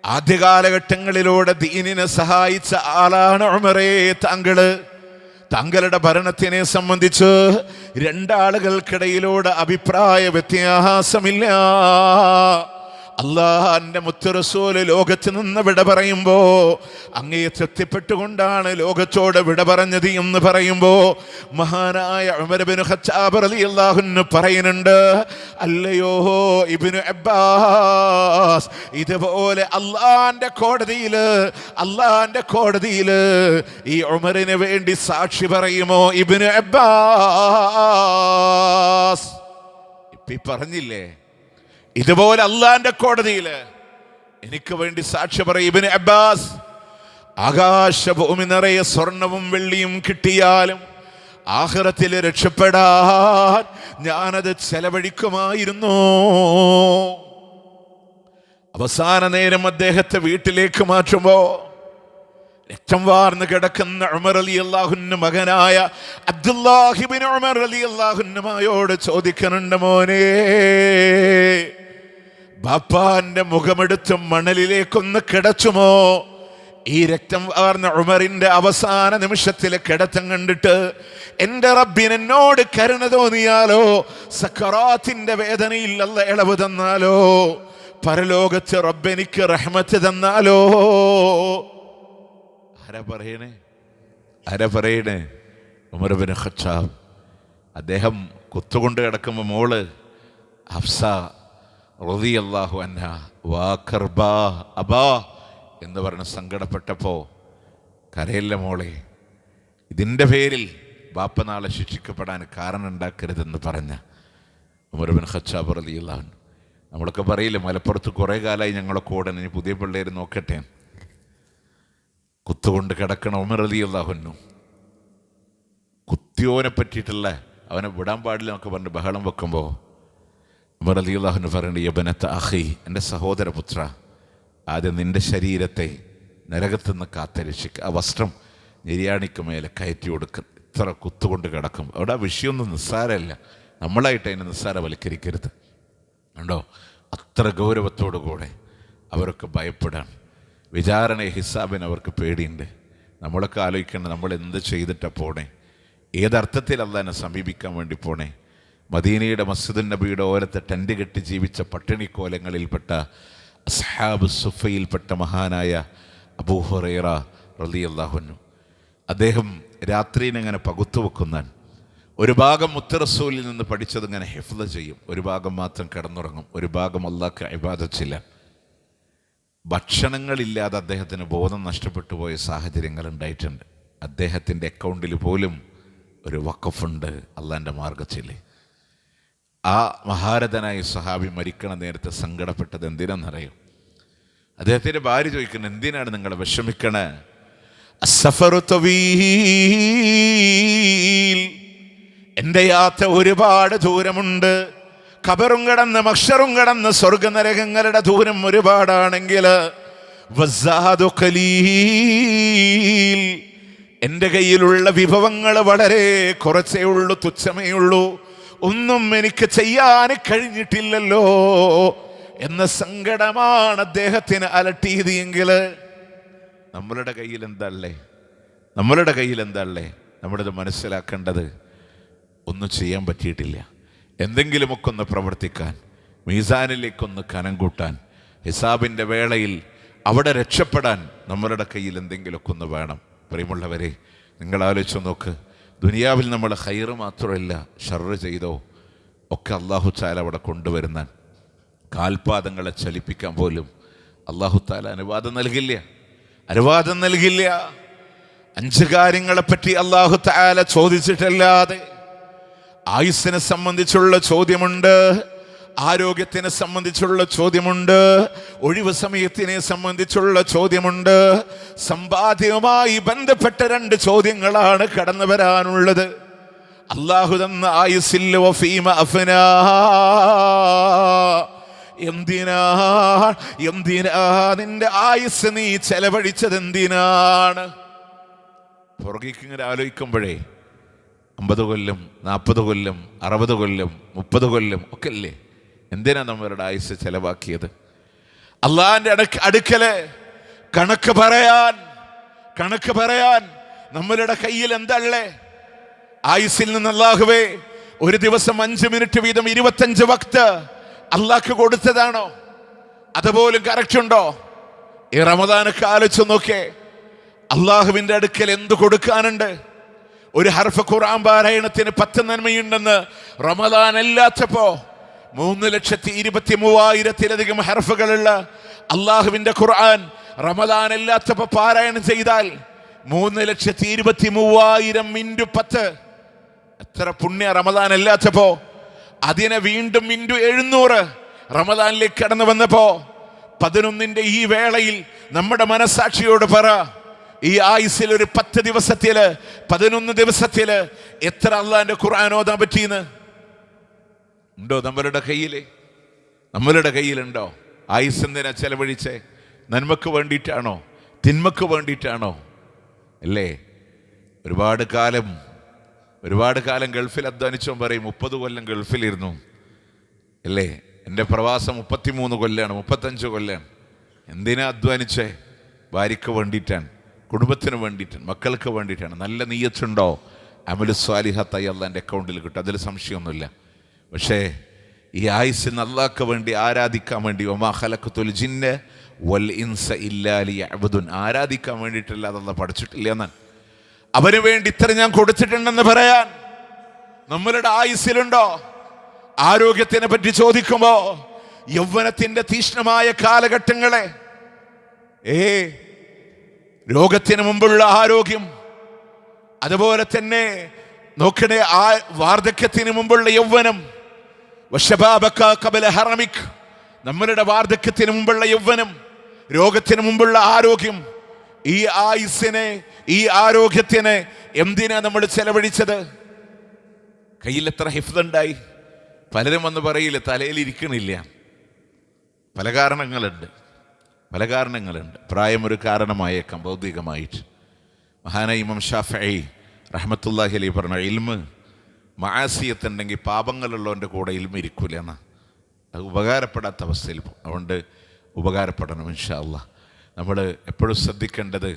ആദ്യ കാലഘട്ടങ്ങളിലൂടെ ദീനിനെ സഹായിച്ച ആളാണ് ഉമറേ താങ്കളുടെ ഭരണത്തിനെ സംബന്ധിച്ച് രണ്ടാളുകൾക്കിടയിലൂടെ അഭിപ്രായ വ്യത്യാസമില്ല. അല്ലാഹുവിന്റെ മുത്ത് റസൂല് ലോകത്ത് നിന്ന് വിട പറയുമ്പോ അങ്ങയെ തൃപ്തിപ്പെട്ടുകൊണ്ടാണ് ലോകത്തോട് വിട പറഞ്ഞത് എന്ന് പറയുമ്പോ മഹാനായ ഉമർ ഇബ്നു ഖത്താബ് റളിയല്ലാഹു അൻഹു പറയുന്നുണ്ട്, അല്ലയോ ഇബ്നു അബ്ബാസ്, ഇതുപോലെ അല്ലാഹുവിന്റെ കോടതിയില് ഈ ഉമറിന് വേണ്ടി സാക്ഷി പറയുമോ ഇബ്നു അബ്ബാസ്? ഇപ്പൊ പറഞ്ഞില്ലേ, ഇതുപോലെ അല്ലാഹുവിന്റെ കോടതിയില് എനിക്ക് വേണ്ടി സാക്ഷി പറയും ഇബ്നു അബ്ബാസ്. ആകാശഭൂമി നിറയെ സ്വർണവും വെള്ളിയും കിട്ടിയാലും ആഖിറത്തിൽ രക്ഷപ്പെടാൻ ഞാനത് ചെലവഴിക്കുമായിരുന്നു. അവസാന നേരം അദ്ദേഹത്തെ വീട്ടിലേക്ക് മാറ്റുമ്പോ രക്തം വാർന്ന് കിടക്കുന്ന ഉമർ റളിയല്ലാഹു അൻഹു മകനായ അബ്ദുല്ലാഹി ഇബ്നു ഉമർ റളിയല്ലാഹു അൻഹുമായോട് ചോദിക്കുന്നുണ്ട്, മോനെ, ബാപ്പാന്റെ മുഖമെടുത്ത് മണലിലേക്കൊന്ന് കിടച്ചുമോ? ഈ രക്തം വാർന്ന ഉമറിന്റെ അവസാന നിമിഷത്തിലെ കിടത്തം കണ്ടിട്ട് എൻ്റെ റബ്ബിന് എന്നോട് കരുണ തോന്നിയാലോ, സക്കറാത്തിന്റെ വേദനയിൽ അല്ലാഹ് ഇളവ് തന്നാലോ, പരലോകത്ത് റബ്ബെനിക്ക് റഹ്മത്ത് തന്നാലോ? ആരാ പറയണേ? ഉമർ ഇബ്നു ഖത്താബ്. അദ്ദേഹം കുത്തുകൊണ്ട് കിടക്കുമ്പോൾ മോള് ഹഫ്സ റളിയല്ലാഹു അൻഹ വാ കർബാ അബാ എന്ന് പറഞ്ഞ് സങ്കടപ്പെട്ടപ്പോ, കരയല്ല മോളെ, ഇതിൻ്റെ പേരിൽ ബാപ്പ നാളെ ശിക്ഷിക്കപ്പെടാൻ കാരണം ഉണ്ടാക്കരുതെന്ന് പറഞ്ഞ ഉമർ ഇബ്നു ഖത്താബ് റളിയല്ലാഹു അൻഹു. നമ്മളൊക്കെ പറയില്ലേ, മലപ്പുറത്ത് കുറേ കാലമായി ഞങ്ങളെ കൂടെ, ഇനി പുതിയ പിള്ളേർ നോക്കട്ടെ, കുത്തുകൊണ്ട് കിടക്കണ ഉമർ റളിയല്ലാഹു അൻഹു കുത്തിയോനെ പറ്റിയിട്ടുള്ള അവനെ വിടാൻ പാടില്ല എന്നൊക്കെ പറഞ്ഞ് ബഹളം വെക്കുമ്പോൾ ഉമർ റളിയല്ലാഹു അൻഹു പറയുന്നത്, യബ്നത അഖി, എൻ്റെ സഹോദരപുത്ര, ആദ്യം നിൻ്റെ ശരീരത്തെ നരകത്തുനിന്ന് കാത്തരക്ഷിക്കുക. ആ വസ്ത്രം നിര്യാണിക്ക് മേലെ കയറ്റി കൊടുക്കുക. ഇത്ര കുത്തുകൊണ്ട് കിടക്കും. അവിടെ ആ വിഷയമൊന്നും നിസ്സാരമല്ല. നമ്മളായിട്ട് അതിനെ നിസ്സാരവൽക്കരിക്കരുത്. കണ്ടോ, അത്ര ഗൗരവത്തോടു കൂടെ അവരൊക്കെ ഭയപ്പെടാൻ, വിചാരണ ഹിസാബിന് അവർക്ക് പേടിയുണ്ട്. നമ്മളൊക്കെ ആലോചിക്കേണ്ട, നമ്മൾ എന്ത് ചെയ്തിട്ടാണ് പോണേ, ഏതർത്ഥത്തിൽ അല്ലാഹുവിനെ സമീപിക്കാൻ വേണ്ടി പോണേ. മദീനയുടെ മസ്ജിദുൻ നബിയുടെ ഓരത്തെ ടെൻ്റ് കെട്ടി ജീവിച്ച പട്ടിണിക്കോലങ്ങളിൽപ്പെട്ട അസ്ഹാബ് സുഫയിൽപ്പെട്ട മഹാനായ അബൂ ഹുറൈറ റളിയല്ലാഹു അൻഹു, അദ്ദേഹം രാത്രിയിനെങ്ങനെ പകുത്തു വെക്കുന്നാൻ. ഒരു ഭാഗം മുത്ത് റസൂലിൽ നിന്ന് പഠിച്ചത് ഇങ്ങനെ ഹിഫ്ള് ചെയ്യും, ഒരു ഭാഗം മാത്രം കിടന്നുറങ്ങും, ഒരു ഭാഗം അല്ലാഹ്ക്ക് ഇബാദത്ത് ചെയ്യും. ഭക്ഷണങ്ങളില്ലാതെ അദ്ദേഹത്തിന് ബോധം നഷ്ടപ്പെട്ടു പോയ സാഹചര്യങ്ങൾ ഉണ്ടായിട്ടുണ്ട്. അദ്ദേഹത്തിൻ്റെ അക്കൗണ്ടിൽ പോലും ഒരു വഖഫുണ്ട് അള്ളാൻ്റെ മാർഗത്തിൽ. ആ മഹാരഥനായ സഹാബി മരിക്കണ നേരത്തെ സങ്കടപ്പെട്ടത് എന്തിനാണെന്നറിയും? അദ്ദേഹത്തിൻ്റെ ഭാര്യ ചോദിക്കുന്നത്, എന്തിനാണ് നിങ്ങൾ വിഷമിക്കണേ? അസ്സഫറു തവീൽ, എൻ്റെ യാത്ര ഒരുപാട് ദൂരമുണ്ട്, ഖബറും കടന്ന് മഹ്ശറും കടന്ന് സ്വർഗനരകങ്ങളുടെ ദൂരം ഒരുപാടാണെങ്കിൽ വസ്സാദു ഖലീൽ, എൻ്റെ കയ്യിലുള്ള വിഭവങ്ങൾ വളരെ കുറച്ചേ ഉള്ളൂ, തുച്ഛമേ ഉള്ളൂ, ഒന്നും എനിക്ക് ചെയ്യാൻ കഴിഞ്ഞിട്ടില്ലല്ലോ എന്ന സങ്കടമാണ് അദ്ദേഹത്തിന് അലട്ടിയത് എങ്കിൽ നമ്മളുടെ കയ്യിൽ എന്താല്ലേ? നമ്മളുടെ കയ്യിൽ എന്താല്ലേ? നമ്മളിത് മനസ്സിലാക്കേണ്ടത് ഒന്നും ചെയ്യാൻ പറ്റിയിട്ടില്ല. എന്തെങ്കിലുമൊക്കെ ഒന്ന് പ്രവർത്തിക്കാൻ, മീസാനിലേക്കൊന്ന് കനം കൂട്ടാൻ, ഹിസാബിൻ്റെ വേളയിൽ അവിടെ രക്ഷപ്പെടാൻ നമ്മളുടെ കയ്യിൽ എന്തെങ്കിലുമൊക്കെ ഒന്ന് വേണം. പ്രിയമുള്ളവരെ, നിങ്ങൾ ആലോചിച്ച് നോക്ക്, ദുനിയാവിൽ നമ്മൾ ഖൈറ് മാത്രമല്ല ഷർറ് ചെയ്തോ ഒക്കെ അല്ലാഹു തആല അവിടെ കൊണ്ടുവരുന്ന കാൽപാദങ്ങളെ ചലിപ്പിക്കാൻ പോലും അല്ലാഹു തആല അനുവാദം നൽകില്ല. 5 കാര്യങ്ങളെപ്പറ്റി അല്ലാഹു തആല ചോദിച്ചിട്ടല്ലാതെ ആയുസ്സിനെ സംബന്ധിച്ചുള്ള ചോദ്യമുണ്ട്, ആരോഗ്യത്തിനെ സംബന്ധിച്ചുള്ള ചോദ്യമുണ്ട്, ഒഴിവ് സമയത്തിനെ സംബന്ധിച്ചുള്ള ചോദ്യമുണ്ട്, സമ്പാദ്യവുമായി ബന്ധപ്പെട്ട 2 ചോദ്യങ്ങളാണ് കടന്നു വരാനുള്ളത്. അല്ലാഹു തന്ന ആയുസ്സിൽ വഫീമ അഫ്നാ, എന്തിനാ നിന്റെ ആയുസ് നീ ചെലവഴിച്ചത് എന്തിനാണ്? പുറകേക്ക് ഇങ്ങനെ ആലോചിക്കുമ്പോഴേ 50 കൊല്ലം 40 കൊല്ലം 60 കൊല്ലം 30 കൊല്ലം ഒക്കെ അല്ലേ എന്തിനാ നമ്മളുടെ ആയുസ് ചെലവാക്കിയത്? അള്ളാഹിന്റെ അടുക്കല് കണക്ക് പറയാൻ നമ്മളുടെ കയ്യിൽ എന്തല്ലേ? ആയുസ്സിൽ നിന്ന് അല്ലാഹുവേ ഒരു ദിവസം 5 മിനിറ്റ് വീതം 25 വക്ത് അള്ളാഹ്ക്ക് കൊടുത്തതാണോ? അതുപോലും കറക്റ്റ് ഉണ്ടോ? ഈ റമദാനൊക്കെ ആലോചിച്ച് നോക്കേ, അള്ളാഹുവിന്റെ അടുക്കൽ എന്ത് കൊടുക്കാനുണ്ട്? ഒരു ഹർഫ് ഖുർആൻ പാരായണത്തിന് 10 നന്മയുണ്ടെന്ന് റമദാൻ അല്ലാത്തപ്പോ 3,23,000-ലധികം ഹർഫുകളുള്ള അള്ളാഹുവിന്റെ ഖുർആൻ റമദാൻ അല്ലാത്തപ്പോ പാരായണം ചെയ്താൽ 3,23,000 ഇൻറ്റു 10 എത്ര പുണ്യ റമദാൻ അല്ലാത്തപ്പോ. അതിനെ വീണ്ടും ഇൻറ്റു 700 റമദാനിലേക്ക് കടന്നു വന്നപ്പോ 11ന്റെ ഈ വേളയിൽ നമ്മുടെ മനസാക്ഷിയോട് പറ, ഈ ആയുസ്സിൽ ഒരു 10 ദിവസത്തില് 11 ദിവസത്തില് എത്ര അള്ളാന്റെ ഖുർആൻ ഓതാൻ പറ്റിയെന്ന് ഉണ്ടോ? നമ്മളുടെ കയ്യിലുണ്ടോ? ആയുസ് എന്തിനാ ചെലവഴിച്ചേ? നന്മക്ക് വേണ്ടിയിട്ടാണോ തിന്മക്ക് വേണ്ടിയിട്ടാണോ? അല്ലേ? ഒരുപാട് കാലം ഗൾഫിൽ അധ്വാനിച്ചോ പറയും 30 കൊല്ലം ഗൾഫിലിരുന്നു അല്ലേ? എൻ്റെ പ്രവാസം 33 കൊല്ലാണ് 35 കൊല്ലാണ്. എന്തിനാ അധ്വാനിച്ചേ? ഭാര്യയ്ക്ക് വേണ്ടിയിട്ടാണ്, കുടുംബത്തിന് വേണ്ടിയിട്ടാണ്, മക്കൾക്ക് വേണ്ടിയിട്ടാണ്. നല്ല നീയത്തുണ്ടോ? അമലു സ്വാലിഹത്തായി അള്ളാൻ്റെ അക്കൗണ്ടിൽ കിട്ടും, അതിൽ സംശയമൊന്നുമില്ല. പക്ഷേ ഈ ആയുസ്സിന് അള്ളാഹ്ക്ക് വേണ്ടി ആരാധിക്കാൻ വേണ്ടി വമാ ഖലഖതുൽ ജിന്ന വൽ ഇൻസ ഇല്ലാ ലിയഅ്ബുദുൻ, ആരാധിക്കാൻ വേണ്ടിയിട്ടല്ലാതെ അള്ളാഹ് പഠിച്ചിട്ടില്ല എന്നാണ്. അവന് വേണ്ടി ഇത്ര ഞാൻ കൊടുത്തിട്ടുണ്ടെന്ന് പറയാൻ നമ്മളുടെ ആയുസ്സിലുണ്ടോ? ആരോഗ്യത്തിനെ പറ്റി ചോദിക്കുമ്പോ യൗവനത്തിന്റെ തീക്ഷ്ണമായ കാലഘട്ടങ്ങളെ രോഗത്തിന് മുമ്പുള്ള ആരോഗ്യം, അതുപോലെ തന്നെ നോക്കണേ വാർദ്ധക്യത്തിന് മുമ്പുള്ള യൗവനം, നമ്മളുടെ വാർദ്ധക്യത്തിന് മുമ്പുള്ള യൗവനം, രോഗത്തിന് മുമ്പുള്ള ആരോഗ്യം. ഈ ആയുസ്സിനെ ഈ ആരോഗ്യത്തിന് എന്തിനാ നമ്മൾ ചെലവഴിച്ചത്? കയ്യിൽ എത്ര ഹിഫ്ദുണ്ടായി? പലരും വന്ന് പറയില്ല തലയിൽ ഇരിക്കണില്ല. പല കാരണങ്ങളുണ്ട്. പ്രായം ഒരു കാരണമായേക്കാം ഭൗതികമായിട്ട്. മഹാനായ ഇമാം ഷാഫിഈ റഹ്മത്തുള്ളാഹി അലൈഹി പറഞ്ഞ ഇൽമ് മആസിയത്തുണ്ടെങ്കിൽ പാപങ്ങളുള്ളവൻ്റെ കൂടെ ഇൽമ ഇരിക്കൂല എന്നാ. അത് ഉപകാരപ്പെടാത്ത അവസ്ഥയിൽ. അതുകൊണ്ട് ഉപകാരപ്പെടണം ഇൻഷാ അല്ലാഹ്. നമ്മൾ എപ്പോഴും ശ്രദ്ധിക്കേണ്ടത്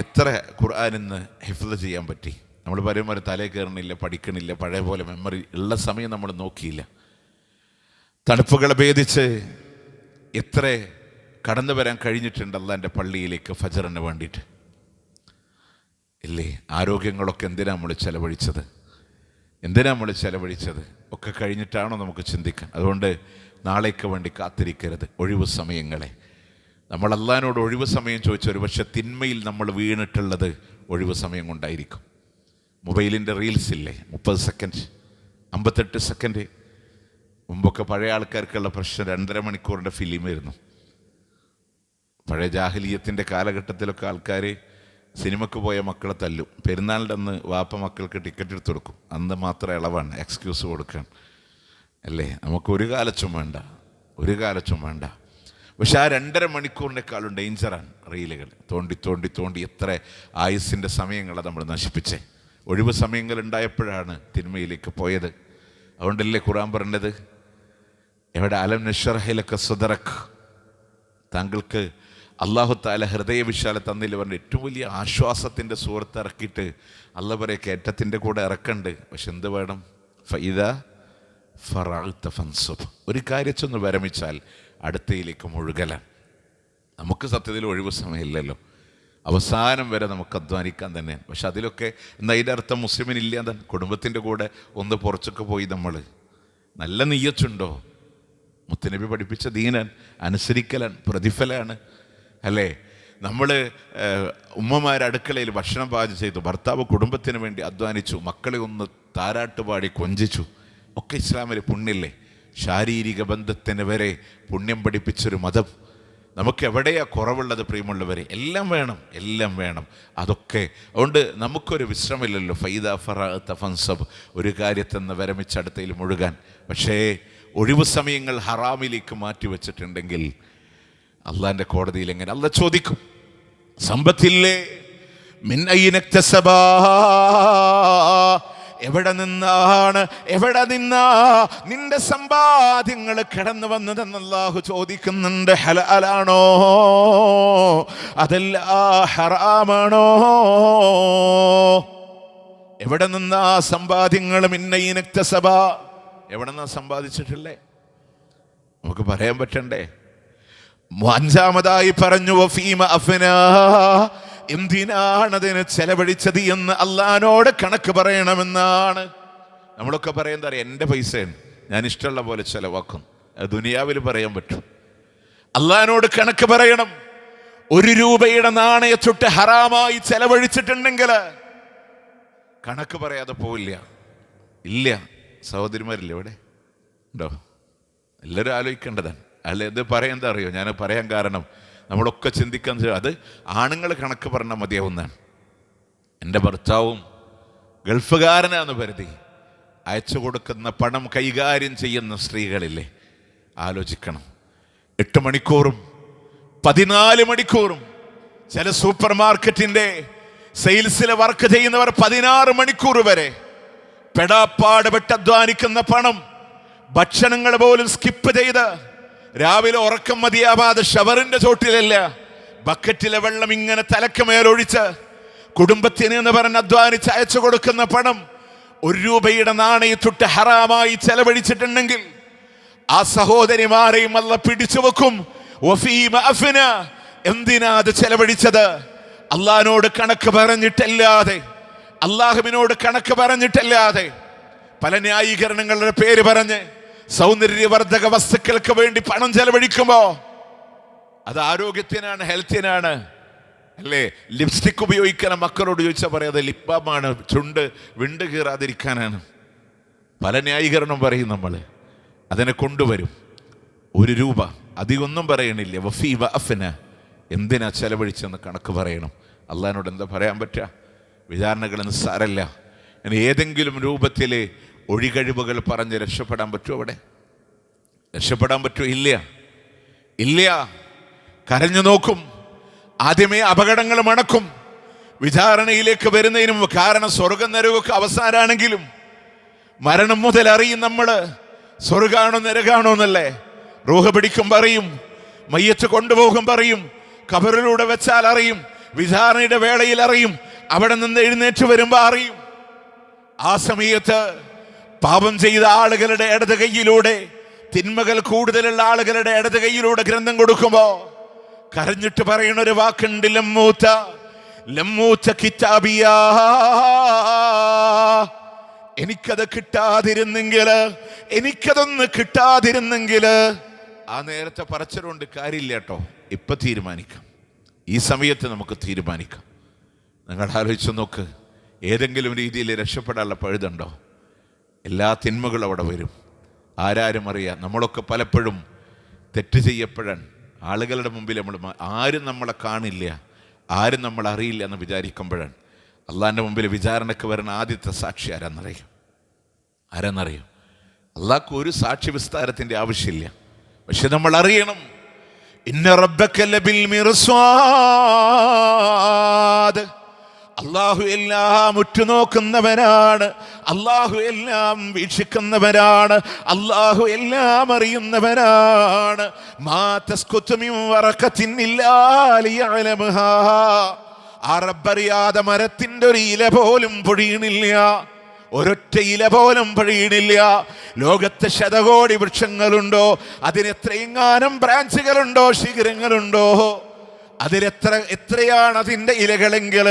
എത്ര ഖുർആനിന്ന് ഹിഫ്ള് ചെയ്യാൻ പറ്റി. നമ്മൾ പറയുമ്പോൾ തലേ കയറണില്ല, പഠിക്കണില്ല, പഴയ പോലെ മെമ്മറി ഉള്ള സമയം നമ്മൾ നോക്കിയില്ല. തണുപ്പുകളെ ഭേദിച്ച് എത്ര കടന്നു വരാൻ കഴിഞ്ഞിട്ടുണ്ട് അള്ളാൻ്റെ പള്ളിയിലേക്ക് ഫജറിന് വേണ്ടിയിട്ട് ഇല്ലേ? ആരോഗ്യങ്ങളൊക്കെ എന്തിനാ നമ്മൾ ചെലവഴിച്ചത്? ഒക്കെ കഴിഞ്ഞിട്ടാണോ നമുക്ക് ചിന്തിക്കാൻ? അതുകൊണ്ട് നാളേക്ക് വേണ്ടി കാത്തിരിക്കരുത്. ഒഴിവ് സമയങ്ങളെ നമ്മൾ അള്ളാഹിനോട് ഒഴിവ് സമയം ചോദിച്ച ഒരു പക്ഷെ തിന്മയിൽ നമ്മൾ വീണിട്ടുള്ളത് ഒഴിവ് സമയം കൊണ്ടായിരിക്കും. മൊബൈലിൻ്റെ റീൽസ് ഇല്ലേ, 30 സെക്കൻഡ് 58 സെക്കൻഡ്. മുമ്പൊക്കെ പഴയ ആൾക്കാർക്കുള്ള പ്രശ്നം 2.5 മണിക്കൂറിൻ്റെ ഫിലിമായിരുന്നു. പഴയ ജാഹിലിയത്തിൻ്റെ കാലഘട്ടത്തിലൊക്കെ ആൾക്കാർ സിനിമക്ക് പോയ മക്കളെ തല്ലും. പെരുന്നാളിൻ്റെ അന്ന് വാപ്പ മക്കൾക്ക് ടിക്കറ്റ് എടുത്ത് കൊടുക്കും. അന്ന് മാത്രം ഇളവാണ്, എക്സ്ക്യൂസ് കൊടുക്കാൻ. അല്ലേ? നമുക്ക് ഒരു കാലച്ചും വേണ്ട, ഒരു കാലച്ചും വേണ്ട. പക്ഷെ ആ 2.5 മണിക്കൂറിനേക്കാളും ഡേഞ്ചറാണ് റീലുകൾ. തോണ്ടി തോണ്ടി തോണ്ടി എത്ര ആയുസിൻ്റെ സമയങ്ങളാണ് നമ്മൾ നശിപ്പിച്ചേ. ഒഴിവ് സമയങ്ങൾ ഉണ്ടായപ്പോഴാണ് തിന്മയിലേക്ക് പോയത്. അതുകൊണ്ടല്ലേ ഖുർആൻ പറഞ്ഞത്, എവിടെ അലം നശ്റഹ് ലക സദ്റക്, താങ്കൾക്ക് അല്ലാഹു തആല ഹൃദയവിശാല തന്നില്ല പറഞ്ഞ് ഏറ്റവും വലിയ ആശ്വാസത്തിൻ്റെ സൂറത്ത് ഇറക്കിയിട്ട് അല്ലാഹു പറയും കയറ്റത്തിൻ്റെ കൂടെ ഇറക്കണ്ട്. പക്ഷെ എന്ത് വേണം? ഫഇദാ ഫറഅ്ത ഫൻസബ്, ഒരു കാര്യച്ചൊന്ന് വിരമിച്ചാൽ അടുത്തയിലേക്ക് മുഴുകലാണ്. നമുക്ക് സത്യത്തിൽ ഒഴിവ് സമയമില്ലല്ലോ, അവസാനം വരെ നമുക്ക് അധ്വാനിക്കാൻ തന്നെ. പക്ഷെ അതിലൊക്കെ എന്താ അതിൻ്റെ അർത്ഥം? മുസ്ലിമിനില്ല എന്താണ്? കുടുംബത്തിൻ്റെ കൂടെ ഒന്ന് പുറത്തൊക്കെ പോയി നമ്മൾ നല്ല നെയ്യച്ചുണ്ടോ? മുത്തനബി പഠിപ്പിച്ച ദീനാൻ അനുസരിക്കലാണ്, പ്രതിഫലമാണ് അല്ലേ? നമ്മൾ അടുക്കളയിൽ ഭക്ഷണം പാചകം ചെയ്തു, ഭർത്താവ് കുടുംബത്തിന് വേണ്ടി അധ്വാനിച്ചു, മക്കളെ ഒന്ന് താരാട്ടുപാടി കൊഞ്ചിച്ചു, ഒക്കെ ഇസ്ലാമിൽ പുണ്യല്ലേ? ശാരീരിക ബന്ധത്തിന് വരെ പുണ്യം പഠിപ്പിച്ചൊരു മതം. നമുക്ക് എവിടെയാ കുറവുള്ളത് പ്രിയമുള്ളവരെ? എല്ലാം വേണം, എല്ലാം വേണം. അതൊക്കെ അതുകൊണ്ട് നമുക്കൊരു വിശ്രമമില്ലല്ലോ. ഫൈദാ ഫറഅ്ത ഫൻസബ്, ഒരു കാര്യത്തെന്ന് വിരമിച്ചടുത്തയിൽ മുഴുകാൻ. പക്ഷേ ഒഴിവു സമയങ്ങൾ ഹറാമിലേക്ക് മാറ്റി വെച്ചിട്ടുണ്ടെങ്കിൽ അള്ളാൻ്റെ കോടതിയിൽ എങ്ങനെ? അള്ളാഹ് ചോദിക്കും, സമ്പത്തില്ലേ? മിൻ അയ്ന ഇക്തസബാ, എവിടെ നിന്നാ നിന്റെ സമ്പാദ്യങ്ങൾ കടന്നു വന്നതെന്ന് അല്ലാഹു ചോദിക്കുന്നുണ്ട്. ഹലാലാണോ അതല്ല ഹറാമാണോ? എവിടെ നിന്നാ സമ്പാദ്യങ്ങൾ? മിൻ അയ്ന ഇക്തസബാ, എവിടെ നിന്നാ സമ്പാദിച്ചിട്ടില്ലേ? നമുക്ക് പറയാൻ പറ്റണ്ടേ? 5-മതായി പറഞ്ഞു വഫീമ അഫ്നാ, എന്തിനാണതിന് ചെലവഴിച്ചത് എന്ന് അള്ളാനോട് കണക്ക് പറയണമെന്നാണ്. നമ്മളൊക്കെ പറയുന്നത് അറിയാം, എൻ്റെ പൈസയാണ്, ഞാൻ ഇഷ്ടമുള്ള പോലെ ചെലവാക്കും. അത് ദുനിയാവിൽ പറയാൻ പറ്റും. അള്ളാനോട് കണക്ക് പറയണം. 1 രൂപയുടെ നാണയത്തൊട്ട് ഹറാമായി ചെലവഴിച്ചിട്ടുണ്ടെങ്കിൽ കണക്ക് പറയാതെ പോവില്ല. ഇല്ല സഹോദരിമാരില്ല ഇവിടെ ഉണ്ടോ? എല്ലാവരും ആലോചിക്കേണ്ടതാണ്. അല്ല ഇത് പറയാൻ എന്താ അറിയോ? ഞാൻ പറയാൻ കാരണം നമ്മളൊക്കെ ചിന്തിക്കാൻ, അത് ആണുങ്ങൾ കണക്ക് പറഞ്ഞാൽ മതിയാവുന്നതാണ്. എൻ്റെ ഭർത്താവും ഗൾഫുകാരനാന്ന് കരുതി അയച്ചു കൊടുക്കുന്ന പണം കൈകാര്യം ചെയ്യുന്ന സ്ത്രീകളില്ലേ, ആലോചിക്കണം. 8 മണിക്കൂറും 14 മണിക്കൂറും, ചില സൂപ്പർ മാർക്കറ്റിൻ്റെ സെയിൽസിൽ വർക്ക് ചെയ്യുന്നവർ 16 മണിക്കൂർ വരെ പെടാപ്പാട് പെട്ട് അധ്വാനിക്കുന്ന പണം ഭക്ഷണങ്ങൾ പോലും സ്കിപ്പ് ചെയ്ത് രാവിലെ ഉറക്കം മതിയാവാതെ ഷവറിന്റെ ചോട്ടിലല്ല, ബക്കറ്റിലെ വെള്ളം ഇങ്ങനെ തലക്ക് മേലൊഴിച്ച് കുടുംബത്തിന് എന്ന് പറഞ്ഞ് അധ്വാനിച്ച് അയച്ചു കൊടുക്കുന്ന പണം 1 രൂപയുടെ നാണയത്തൊട്ട് ഹറാമായി ചെലവഴിച്ചിട്ടുണ്ടെങ്കിൽ ആ സഹോദരിമാരെയും അല്ലാഹ് പിടിച്ചു വെക്കും. വഫീമ അഫ്ന, എന്തിനാ അത് ചെലവഴിച്ചത്? അള്ളാഹിനോട് കണക്ക് പറഞ്ഞിട്ടല്ലാതെ, അള്ളാഹുവിനോട് കണക്ക് പറഞ്ഞിട്ടല്ലാതെ പല ന്യായീകരണങ്ങളുടെ പേര് പറഞ്ഞ് സൗന്ദര്യവർദ്ധക വസ്തുക്കൾക്ക് വേണ്ടി പണം ചെലവഴിക്കുമ്പോ അത് ആരോഗ്യത്തിനാണ്, ഹെൽത്തിനാണ് അല്ലേ? ലിപ്സ്റ്റിക് ഉപയോഗിക്കണം മക്കളോട് ചോദിച്ചാൽ പറയാം അത് ലിപ്പാമാണ്, ചുണ്ട് വിണ്ട് കീറാതിരിക്കാനാണ്. പല ന്യായീകരണം പറയും നമ്മൾ, അതിനെ കൊണ്ടുവരും. 1 രൂപ അധികമൊന്നും പറയണില്ല. വഫീമ അഫ്ന, എന്തിനാ ചെലവഴിച്ചെന്ന് കണക്ക് പറയണം. അള്ളാഹിനോട് എന്താ പറയാൻ പറ്റുക? വിചാരണകൾ നിസ്സാരല്ല. ഇനി ഏതെങ്കിലും രൂപത്തിൽ ഒഴികഴിവുകൾ പറഞ്ഞ് രക്ഷപ്പെടാൻ പറ്റുമോ? അവിടെ രക്ഷപ്പെടാൻ പറ്റുമോ? ഇല്ല, ഇല്ല. കരഞ്ഞു നോക്കും. ആദ്യമേ അപകടങ്ങൾ മണക്കും വിചാരണയിലേക്ക് വരുന്നതിനും. കാരണം സ്വർഗം നരകമൊക്കെ അവസാനാണെങ്കിലും മരണം മുതൽ അറിയും നമ്മൾ സ്വർഗാണോ നരകാണോ എന്നല്ലേ. റൂഹ് പിടിക്കും അറിയും, മയ്യത്ത് കൊണ്ടുപോകും പറയും, ഖബറിലൂടെ വെച്ചാൽ അറിയും, വിചാരണയുടെ വേളയിൽ അറിയും, അവിടെ നിന്ന് എഴുന്നേറ്റ് വരുമ്പോ അറിയും. ആ സമയത്ത് പാപം ചെയ്ത ആളുകളുടെ ഇടത് കൈയിലൂടെ, തിന്മകൾ കൂടുതലുള്ള ആളുകളുടെ ഇടത് കൈയിലൂടെ ഗ്രന്ഥം കൊടുക്കുമ്പോ കരഞ്ഞിട്ട് പറയുന്ന ഒരു വാക്കുണ്ട്, ലമ്മൂത്ത കിതാബിയാ, എനിക്കത് കിട്ടാതിരുന്നെങ്കിൽ, എനിക്കതൊന്ന് കിട്ടാതിരുന്നെങ്കിൽ. ആ നേരത്തെ പറച്ചലുകൊണ്ട് കാര്യമില്ല കേട്ടോ. ഇപ്പൊ തീരുമാനിക്കാം, ഈ സമയത്ത് നമുക്ക് തീരുമാനിക്കാം. നിങ്ങൾ ആലോചിച്ച് നോക്ക്, ഏതെങ്കിലും രീതിയിൽ രക്ഷപ്പെടാനുള്ള പഴുതുണ്ടോ? എല്ലാ തിന്മകളും അവിടെ വരും. ആരാരും അറിയാം. നമ്മളൊക്കെ പലപ്പോഴും തെറ്റ് ചെയ്യപ്പെടാൻ ആളുകളുടെ മുമ്പിൽ ആരും നമ്മളെ കാണില്ല, ആരും നമ്മൾ അറിയില്ല എന്ന് വിചാരിക്കുമ്പോഴാണ് അള്ളാഹിൻ്റെ മുമ്പിൽ വിചാരണയ്ക്ക് വരുന്ന ആദ്യത്തെ സാക്ഷി ആരാന്നറിയും? അള്ളാഹ്ക്ക് ഒരു സാക്ഷി വിസ്താരത്തിൻ്റെ ആവശ്യമില്ല. പക്ഷെ നമ്മൾ അറിയണം, ഇന്ന റബ്ബക ലബിൽ മിർസാദ്, അള്ളാഹു എല്ലാം ഉറ്റുനോക്കുന്നവനാണ്, അള്ളാഹു എല്ലാം വീക്ഷിക്കുന്നവനാണ്, അള്ളാഹു എല്ലാം അറിയുന്നവനാണ്. മാ തസ്കുതു മിൻ വറഖത്തിൻ ഇല്ലാ ലിയഅലമഹാ, ആ റബ്ബറിയാതെ മരത്തിൻ്റെ ഒരു ഇല പോലും പൊഴിയണില്ല, ഒരൊറ്റ ഇല പോലും പൊഴിയണില്ല. ലോകത്തെ ശതകോടി വൃക്ഷങ്ങളുണ്ടോ, അതിനെത്രയെങ്ങാനും ബ്രാഞ്ചുകളുണ്ടോ, ശിഖരങ്ങളുണ്ടോ, എത്രയാണ് അതിൻ്റെ ഇലകളെങ്കിൽ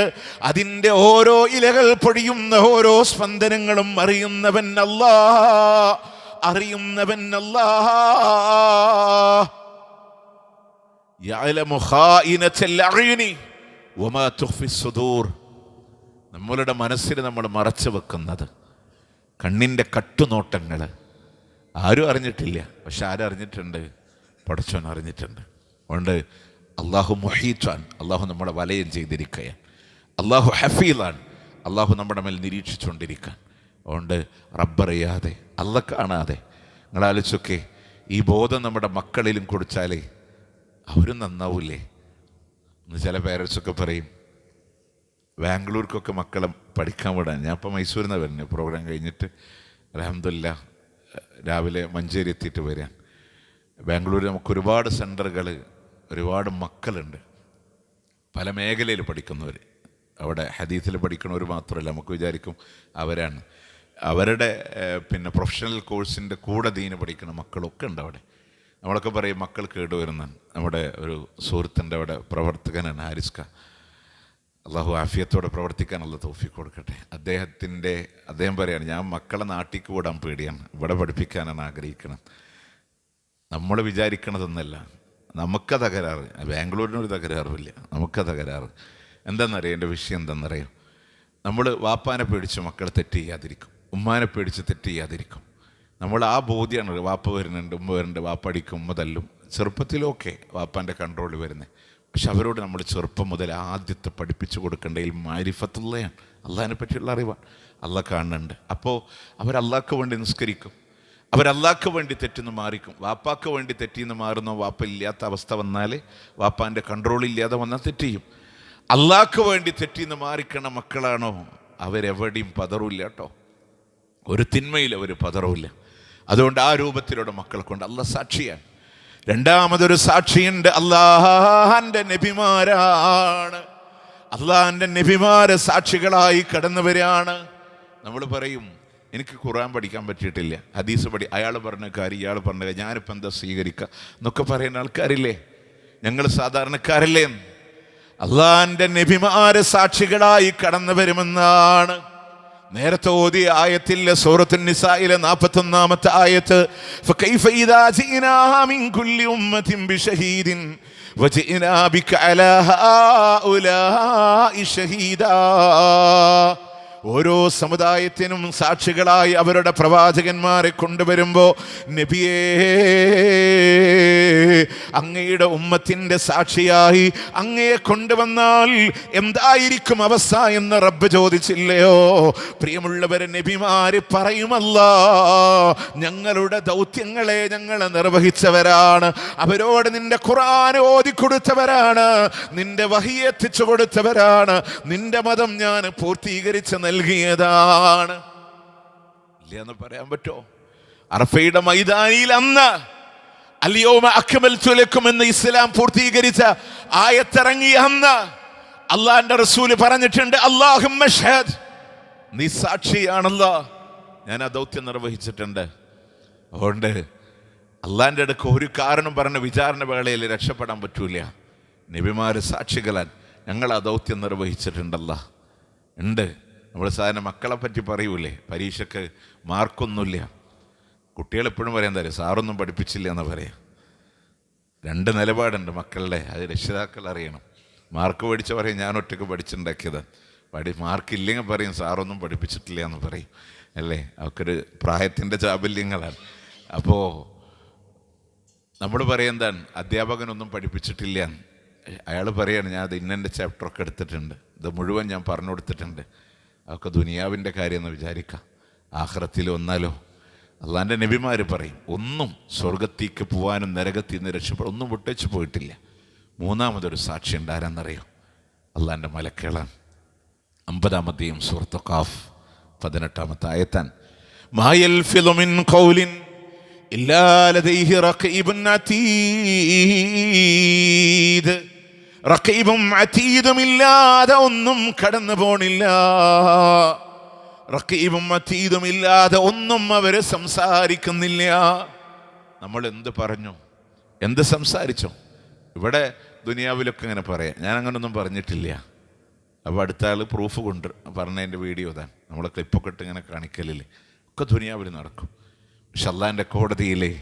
അതിൻ്റെ ഓരോ ഇലകൾ പൊഴിയുന്ന ഓരോ സ്പന്ദനങ്ങളും അറിയുന്നവൻ അല്ലാഹ്, അറിയുന്നവൻ അല്ലാഹ്. യഅലമു ഖായിനത്തൽ അഅ്യുനി വമാ തുഖ്ഫി സുദൂർ, നമ്മളുടെ മനസ്സിൽ നമ്മൾ മറച്ചു വെക്കുന്നത്, കണ്ണിൻ്റെ കട്ടുനോട്ടങ്ങൾ ആരും അറിഞ്ഞിട്ടില്ല. പക്ഷെ ആരറിഞ്ഞിട്ടുണ്ട്? പടച്ചോൻ അറിഞ്ഞിട്ടുണ്ട്. അതുകൊണ്ട് അള്ളാഹു മുഹീത്താൻ, അള്ളാഹു നമ്മളെ വലയം ചെയ്തിരിക്കുകയാണ്. അള്ളാഹു ഹഫീലാണ്, അള്ളാഹു നമ്മുടെ മേൽ നിരീക്ഷിച്ചുകൊണ്ടിരിക്കാൻ. അതുകൊണ്ട് റബ്ബറിയാതെ, അല്ല കാണാതെ, നിങ്ങളാലോചിച്ചൊക്കെ ഈ ബോധം നമ്മുടെ മക്കളിലും കൊടുത്താലേ അവരും നന്നാവൂലേ. ഇന്ന് ചില പേരൻസൊക്കെ പറയും, ബാംഗ്ലൂർക്കൊക്കെ മക്കളെ പഠിക്കാൻ വിടാൻ. ഞാൻ ഇപ്പോൾ മൈസൂരിൽ നിന്നാണ് വരുന്നത്, പ്രോഗ്രാം കഴിഞ്ഞിട്ട് അൽഹംദുലില്ലാ രാവിലെ മഞ്ചേരി എത്തിയിട്ട് വരാൻ. ബാംഗ്ലൂരിൽ നമുക്ക് ഒരുപാട് സെൻറ്ററുകൾ, ഒരുപാട് മക്കളുണ്ട്, പല മേഖലയിൽ പഠിക്കുന്നവർ. അവിടെ ഹദീസിൽ പഠിക്കുന്നവർ മാത്രമല്ല, നമുക്ക് വിചാരിക്കും അവരാണ്. അവരുടെ പ്രൊഫഷണൽ കോഴ്സിൻ്റെ കൂടെ ദീന് പഠിക്കുന്ന മക്കളൊക്കെ ഉണ്ട് അവിടെ. നമ്മളൊക്കെ പറയും മക്കൾ കേടുവരുന്നാണ്. നമ്മുടെ ഒരു സുഹൃത്തിൻ്റെ അവിടെ പ്രവർത്തകനാണ് ഹാരിസ്ക, അള്ളാഹു ആഫിയത്തോടെ പ്രവർത്തിക്കാനുള്ള തൗഫീഖ് കൊടുക്കട്ടെ. അദ്ദേഹം പറയാണ്, ഞാൻ മക്കളെ നാട്ടിലേക്ക് വിടാൻ പേടിയാണ്, ഇവിടെ പഠിപ്പിക്കാനാണ് ആഗ്രഹിക്കുന്നത്. നമ്മൾ വിചാരിക്കണതൊന്നല്ല, നമുക്ക് തകരാറ്. ബാംഗ്ലൂരിനൊരു തകരാറുമില്ല, നമുക്ക് തകരാറ്. എന്താണെന്നറിയാം, എൻ്റെ വിഷയം എന്താണെന്നറിയാം, നമ്മൾ വാപ്പാനെ പേടിച്ച് മക്കൾ തെറ്റ് ചെയ്യാതിരിക്കും, ഉമ്മാനെ പേടിച്ച് തെറ്റ് ചെയ്യാതിരിക്കും. നമ്മൾ ആ ബോധ്യമാണ്, വാപ്പ വരുന്നുണ്ട്, ഉമ്മ വരുന്നുണ്ട്, വാപ്പ അടിക്കും, ഉമ്മ തല്ലും. ചെറുപ്പത്തിലൊക്കെ വാപ്പാൻ്റെ കൺട്രോളിൽ വരുന്നത്. പക്ഷെ അവരോട് നമ്മൾ ചെറുപ്പം മുതൽ ആദ്യത്തെ പഠിപ്പിച്ചു കൊടുക്കേണ്ടതിൽ മാരിഫത്തുള്ളയാണ്, അള്ളാഹിനെ പറ്റിയുള്ള അറിവാണ്. അള്ളാഹ് കാണുന്നുണ്ട്. അപ്പോൾ അവരല്ലാഹ്ക്ക് വേണ്ടി നിസ്കരിക്കും, അവരല്ലാഹ്ക്ക് വേണ്ടി തെറ്റിന്ന് മാറിക്കും. വാപ്പാക്ക് വേണ്ടി തെറ്റിന്ന് മാറുന്നോ, വാപ്പ ഇല്ലാത്ത അവസ്ഥ വന്നാൽ, വാപ്പാൻ്റെ കൺട്രോളില്ലാതെ വന്നാൽ തെറ്റ് ചെയ്യും. അല്ലാഹ്ക്ക് വേണ്ടി തെറ്റിന്ന് മാറിക്കണ മക്കളാണോ, അവരെവിടെയും പതറില്ല കേട്ടോ, ഒരു തിന്മയിൽ അവർ പതറില്ല. അതുകൊണ്ട് ആ രൂപത്തിലൂടെ മക്കളെ കൊണ്ട് അള്ളാഹ് സാക്ഷിയാണ്. രണ്ടാമതൊരു സാക്ഷിയുണ്ട്, അള്ളാഹന്റെ നബിമാരാണ്. അള്ളാഹന്റെ നബിമാരെ സാക്ഷികളായി കടന്നവരാണ്. നമ്മൾ പറയും, എനിക്ക് ഖുർആൻ പഠിക്കാൻ പറ്റിയിട്ടില്ല, ഹദീസ് അയാൾ പറഞ്ഞ കാര്യം ഇയാൾ പറഞ്ഞ കാര്യം, ഞാനിപ്പോൾ എന്താ സ്വീകരിക്കുക എന്നൊക്കെ പറയുന്ന ആൾക്കാരില്ലേ, ഞങ്ങൾ സാധാരണക്കാരല്ലേ. അള്ളാഹന്റെ നബിമാരെ സാക്ഷികളായി കടന്നു വരുമെന്നാണ് നേരത്തെ ഓതിയ ആയത്തിൽ സൂറത്തുൻ നിസായിലെ 41-ാമത്തെ ആയത്ത്, ഫകൈഫ ഇദാ ജിനാ മിൻ കുല്ലി ഉമ്മത്തിൻ ബിശഹീദിൻ വജിനാ ബിക അലാ ഹൗലാഇ ഷഹീദാ. ഓരോ സമുദായത്തിനും സാക്ഷികളായി അവരുടെ പ്രവാചകന്മാരെ കൊണ്ടുവരുമ്പോൾ, നബിയേ അങ്ങയുടെ ഉമ്മത്തിൻ്റെ സാക്ഷിയായി അങ്ങയെ കൊണ്ടുവന്നാൽ എന്തായിരിക്കും അവസ്ഥ എന്ന് റബ്ബ് ചോദിച്ചില്ലയോ? പ്രിയമുള്ളവരെ, നബിമാര് പറയുമല്ല, ഞങ്ങളുടെ ദൗത്യങ്ങളെ ഞങ്ങൾ നിർവഹിച്ചവരാണ്, അവരോട് നിന്റെ ഖുർആൻ ഓതിക്കൊടുത്തവരാണ്, നിന്റെ വഹി എത്തിച്ചു കൊടുത്തവരാണ്, നിന്റെ മതം ഞാൻ പൂർത്തീകരിച്ച് നൽകിയതാണ്. ഇല്ലെന്ന് പറയാൻ പറ്റുമോ? അറഫയുടെ മൈതാനിയിൽ അന്ന് അൽയൗമ അക്മൽതു ലക്കും എന്ന ഇസ്ലാം പൂർത്തീകരിച്ച ആയത്തിറങ്ങിയ അന്ന് അള്ളാന്റെ റസൂല് പറഞ്ഞിട്ടുണ്ട്, അല്ലാഹുമ്മ ഷഹദ്, നീ സാക്ഷിയാണല്ലോ, ഞാൻ ആ ദൗത്യം നിർവഹിച്ചിട്ടുണ്ട്. അതുകൊണ്ട് അള്ളാന്റെ അടുക്ക് ഒരു കാരണം പറഞ്ഞ വിചാരണ വേളയിൽ രക്ഷപ്പെടാൻ പറ്റൂല. നബിമാര് സാക്ഷികളാൻ ഞങ്ങൾ ആ ദൗത്യം നിർവഹിച്ചിട്ടുണ്ടല്ലോ. ഉണ്ട്. നമ്മൾ സാധാരണ മക്കളെ പറ്റി പറയൂലേ, പരീക്ഷയ്ക്ക് മാർക്കൊന്നുമില്ല, കുട്ടികൾ എപ്പോഴും പറയാൻ തരും സാറൊന്നും പഠിപ്പിച്ചില്ല എന്ന് പറയാം. രണ്ട് നിലപാടുണ്ട് മക്കളുടെ, അത് രക്ഷിതാക്കൾ അറിയണം. മാർക്ക് പഠിച്ച പറയും ഞാൻ ഒറ്റയ്ക്ക് പഠിച്ചുണ്ടാക്കിയത്, മാർക്കില്ലെങ്കിൽ പറയും സാറൊന്നും പഠിപ്പിച്ചിട്ടില്ല എന്ന് പറയും, അല്ലേ? അവർക്കൊരു പ്രായത്തിൻ്റെ ചാബല്യങ്ങളാണ്. അപ്പോൾ നമ്മൾ പറയും എന്താണ്, അധ്യാപകനൊന്നും പഠിപ്പിച്ചിട്ടില്ല. അയാൾ പറയാണ് ഞാൻ അത് ഇന്നെൻ്റെ ചാപ്റ്ററൊക്കെ എടുത്തിട്ടുണ്ട്, ഇത് മുഴുവൻ ഞാൻ പറഞ്ഞു കൊടുത്തിട്ടുണ്ട്. അതൊക്കെ ദുനിയാവിൻ്റെ കാര്യം എന്ന് വിചാരിക്കാം, ആഖിറത്തിൽ വന്നാലോ. അള്ളാൻ്റെ നബിമാർ പറയും ഒന്നും സ്വർഗത്തേക്ക് പോകാനും നരകത്തിൽ നിന്ന് രക്ഷപ്പെടും ഒന്നും വിട്ടേച്ച് പോയിട്ടില്ല. മൂന്നാമതൊരു സാക്ഷി ഉണ്ടാരെന്നറിയോ? അള്ളാൻ്റെ മലക്കുകളാണ്. 50-ാമത്തെയും സൂറത്ത് ഖാഫ് 18-ാമത്തെ ആയത്താൻ മാ യൽഫിളു മിൻ ഖൗലിൻ ഇല്ലാ ലദൈഹി റഖീബുൻ അതീദ്. റഖീബും അതീദും ഇല്ലാതെ ഒന്നും കടന്നു പോണില്ല. റഖീബും അതീദും ഇല്ലാതെ ഒന്നും അവര് സംസാരിക്കുന്നില്ല. നമ്മൾ എന്ത് പറഞ്ഞു, എന്ത് സംസാരിച്ചോ? ഇവിടെ ദുനിയാവിലൊക്കെ ഇങ്ങനെ പറയാം. ഞാൻ അങ്ങനൊന്നും പറഞ്ഞിട്ടില്ല. അപ്പോൾ അടുത്ത ആൾ പ്രൂഫ് കൊണ്ട് പറഞ്ഞതിൻ്റെ വീഡിയോ താൻ നമ്മളെ ക്ലിപ്പൊക്കെ ഇട്ട് ഇങ്ങനെ കാണിക്കലില്ലേ, ഒക്കെ ദുനിയാവിൽ നടക്കും. പക്ഷെ അള്ളാൻ്റെ കോടതിയിലെ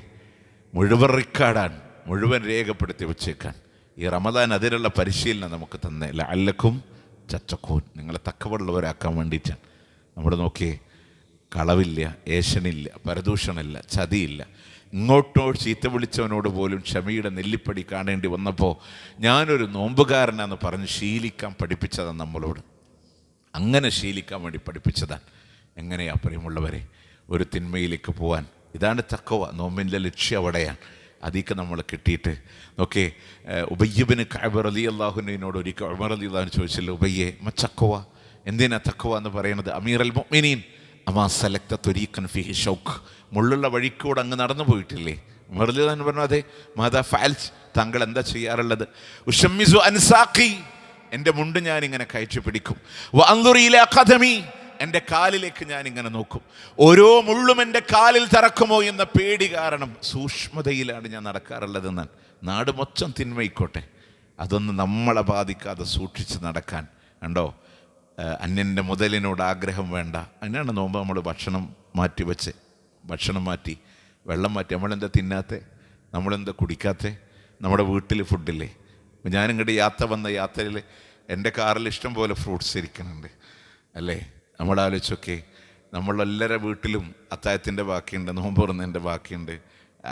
മുഴുവൻ റിക്കാർഡാണ്, മുഴുവൻ രേഖപ്പെടുത്തി വെച്ചേക്കാൻ. ഈ റമദാൻ അതിനുള്ള പരിശീലനം നമുക്ക് തന്നെ ലഅല്ലക്കും തത്തഖൂൻ, നിങ്ങളെ തഖ്വയുള്ളവരാക്കാൻ വേണ്ടിയിട്ടാണ്. നമ്മൾ നോക്കിയേ, കളവില്ല, ഏഷണില്ല, പരദൂഷണില്ല, ചതിയില്ല. ഇങ്ങോട്ടോ ചീത്ത വിളിച്ചവനോട് പോലും ക്ഷമയുടെ നെല്ലിപ്പടി കാണേണ്ടി വന്നപ്പോൾ ഞാനൊരു നോമ്പുകാരനാന്ന് പറഞ്ഞ് ശീലിക്കാൻ പഠിപ്പിച്ചതാണ് നമ്മളോട്. അങ്ങനെ ശീലിക്കാൻ വേണ്ടി പഠിപ്പിച്ചതാണ്. എങ്ങനെയാ പ്രിയമുള്ളവരെ ഒരു തിന്മയിലേക്ക് പോകാൻ? ഇതാണ് തഖ്വ. നോമ്പിൻ്റെ ലക്ഷ്യം അവിടെയാണ്. അതിക്ക് നമ്മൾ കിട്ടിയിട്ട് നോക്കേ, ഉബയ്യ് ഇബ്നു കഅബ് റളിയല്ലാഹുവിനോട് ഒരിക്കൽ ഉമർ റളിയല്ലാഹു ചോദിച്ചല്ലോ, ഉബയ്യെ മച്ചഖ്വ, എന്തിനാ തഖ്വ എന്ന് പറയുന്നത്? അമീറൽ മുഅ്മിനീൻ അമാ സലക്ത ത്വരീഖൻ ഫീഹി ഷൗഖ്, മുള്ളുള്ള വഴിക്കൂടെ അങ്ങ് നടന്നു പോയിട്ടില്ലേ? ഉമർ റളിയല്ലാഹു പറഞ്ഞു, അതെ. മാദാ ഫഅൽത്, താങ്കൾ എന്താ ചെയ്യാറുള്ളത്? ഉശമ്മിസു അൻസാഖി, എൻ്റെ മുണ്ട് ഞാനിങ്ങനെ കയറ്റി പിടിക്കും. വഅൻദുറു ഇലാ ഖദമി, എൻ്റെ കാലിലേക്ക് ഞാനിങ്ങനെ നോക്കും. ഓരോ മുള്ളും എൻ്റെ കാലിൽ തറക്കുമോ എന്ന പേടി കാരണം സൂക്ഷ്മതയിലാണ് ഞാൻ നടക്കാറുള്ളതെന്നാണ്. നാട് മൊത്തം തിന്മയിക്കോട്ടെ, അതൊന്നും നമ്മളെ ബാധിക്കാതെ സൂക്ഷിച്ച് നടക്കാൻ. കണ്ടോ, അന്യൻ്റെ മുതലിനോട് ആഗ്രഹം വേണ്ട. അതിനാണ് നോമ്പ് നമ്മൾ ഭക്ഷണം മാറ്റി വെച്ച്, ഭക്ഷണം മാറ്റി, വെള്ളം മാറ്റി. നമ്മളെന്താ തിന്നാത്തെ, നമ്മളെന്താ കുടിക്കാത്തെ? നമ്മുടെ വീട്ടിൽ ഫുഡില്ലേ? ഞാനിങ്ങോട്ട് യാത്ര വന്ന യാത്രയിൽ എൻ്റെ കാറിൽ ഇഷ്ടം പോലെ ഫ്രൂട്ട്സ് ഇരിക്കുന്നുണ്ട് അല്ലേ? നമ്മൾ ആലോചിച്ചൊക്കെ, നമ്മളെല്ലാവരുടെ വീട്ടിലും അത്താഴത്തിൻ്റെ ബാക്കിയുണ്ട്, നോമ്പ് തുറന്നതിൻ്റെ ബാക്കിയുണ്ട്,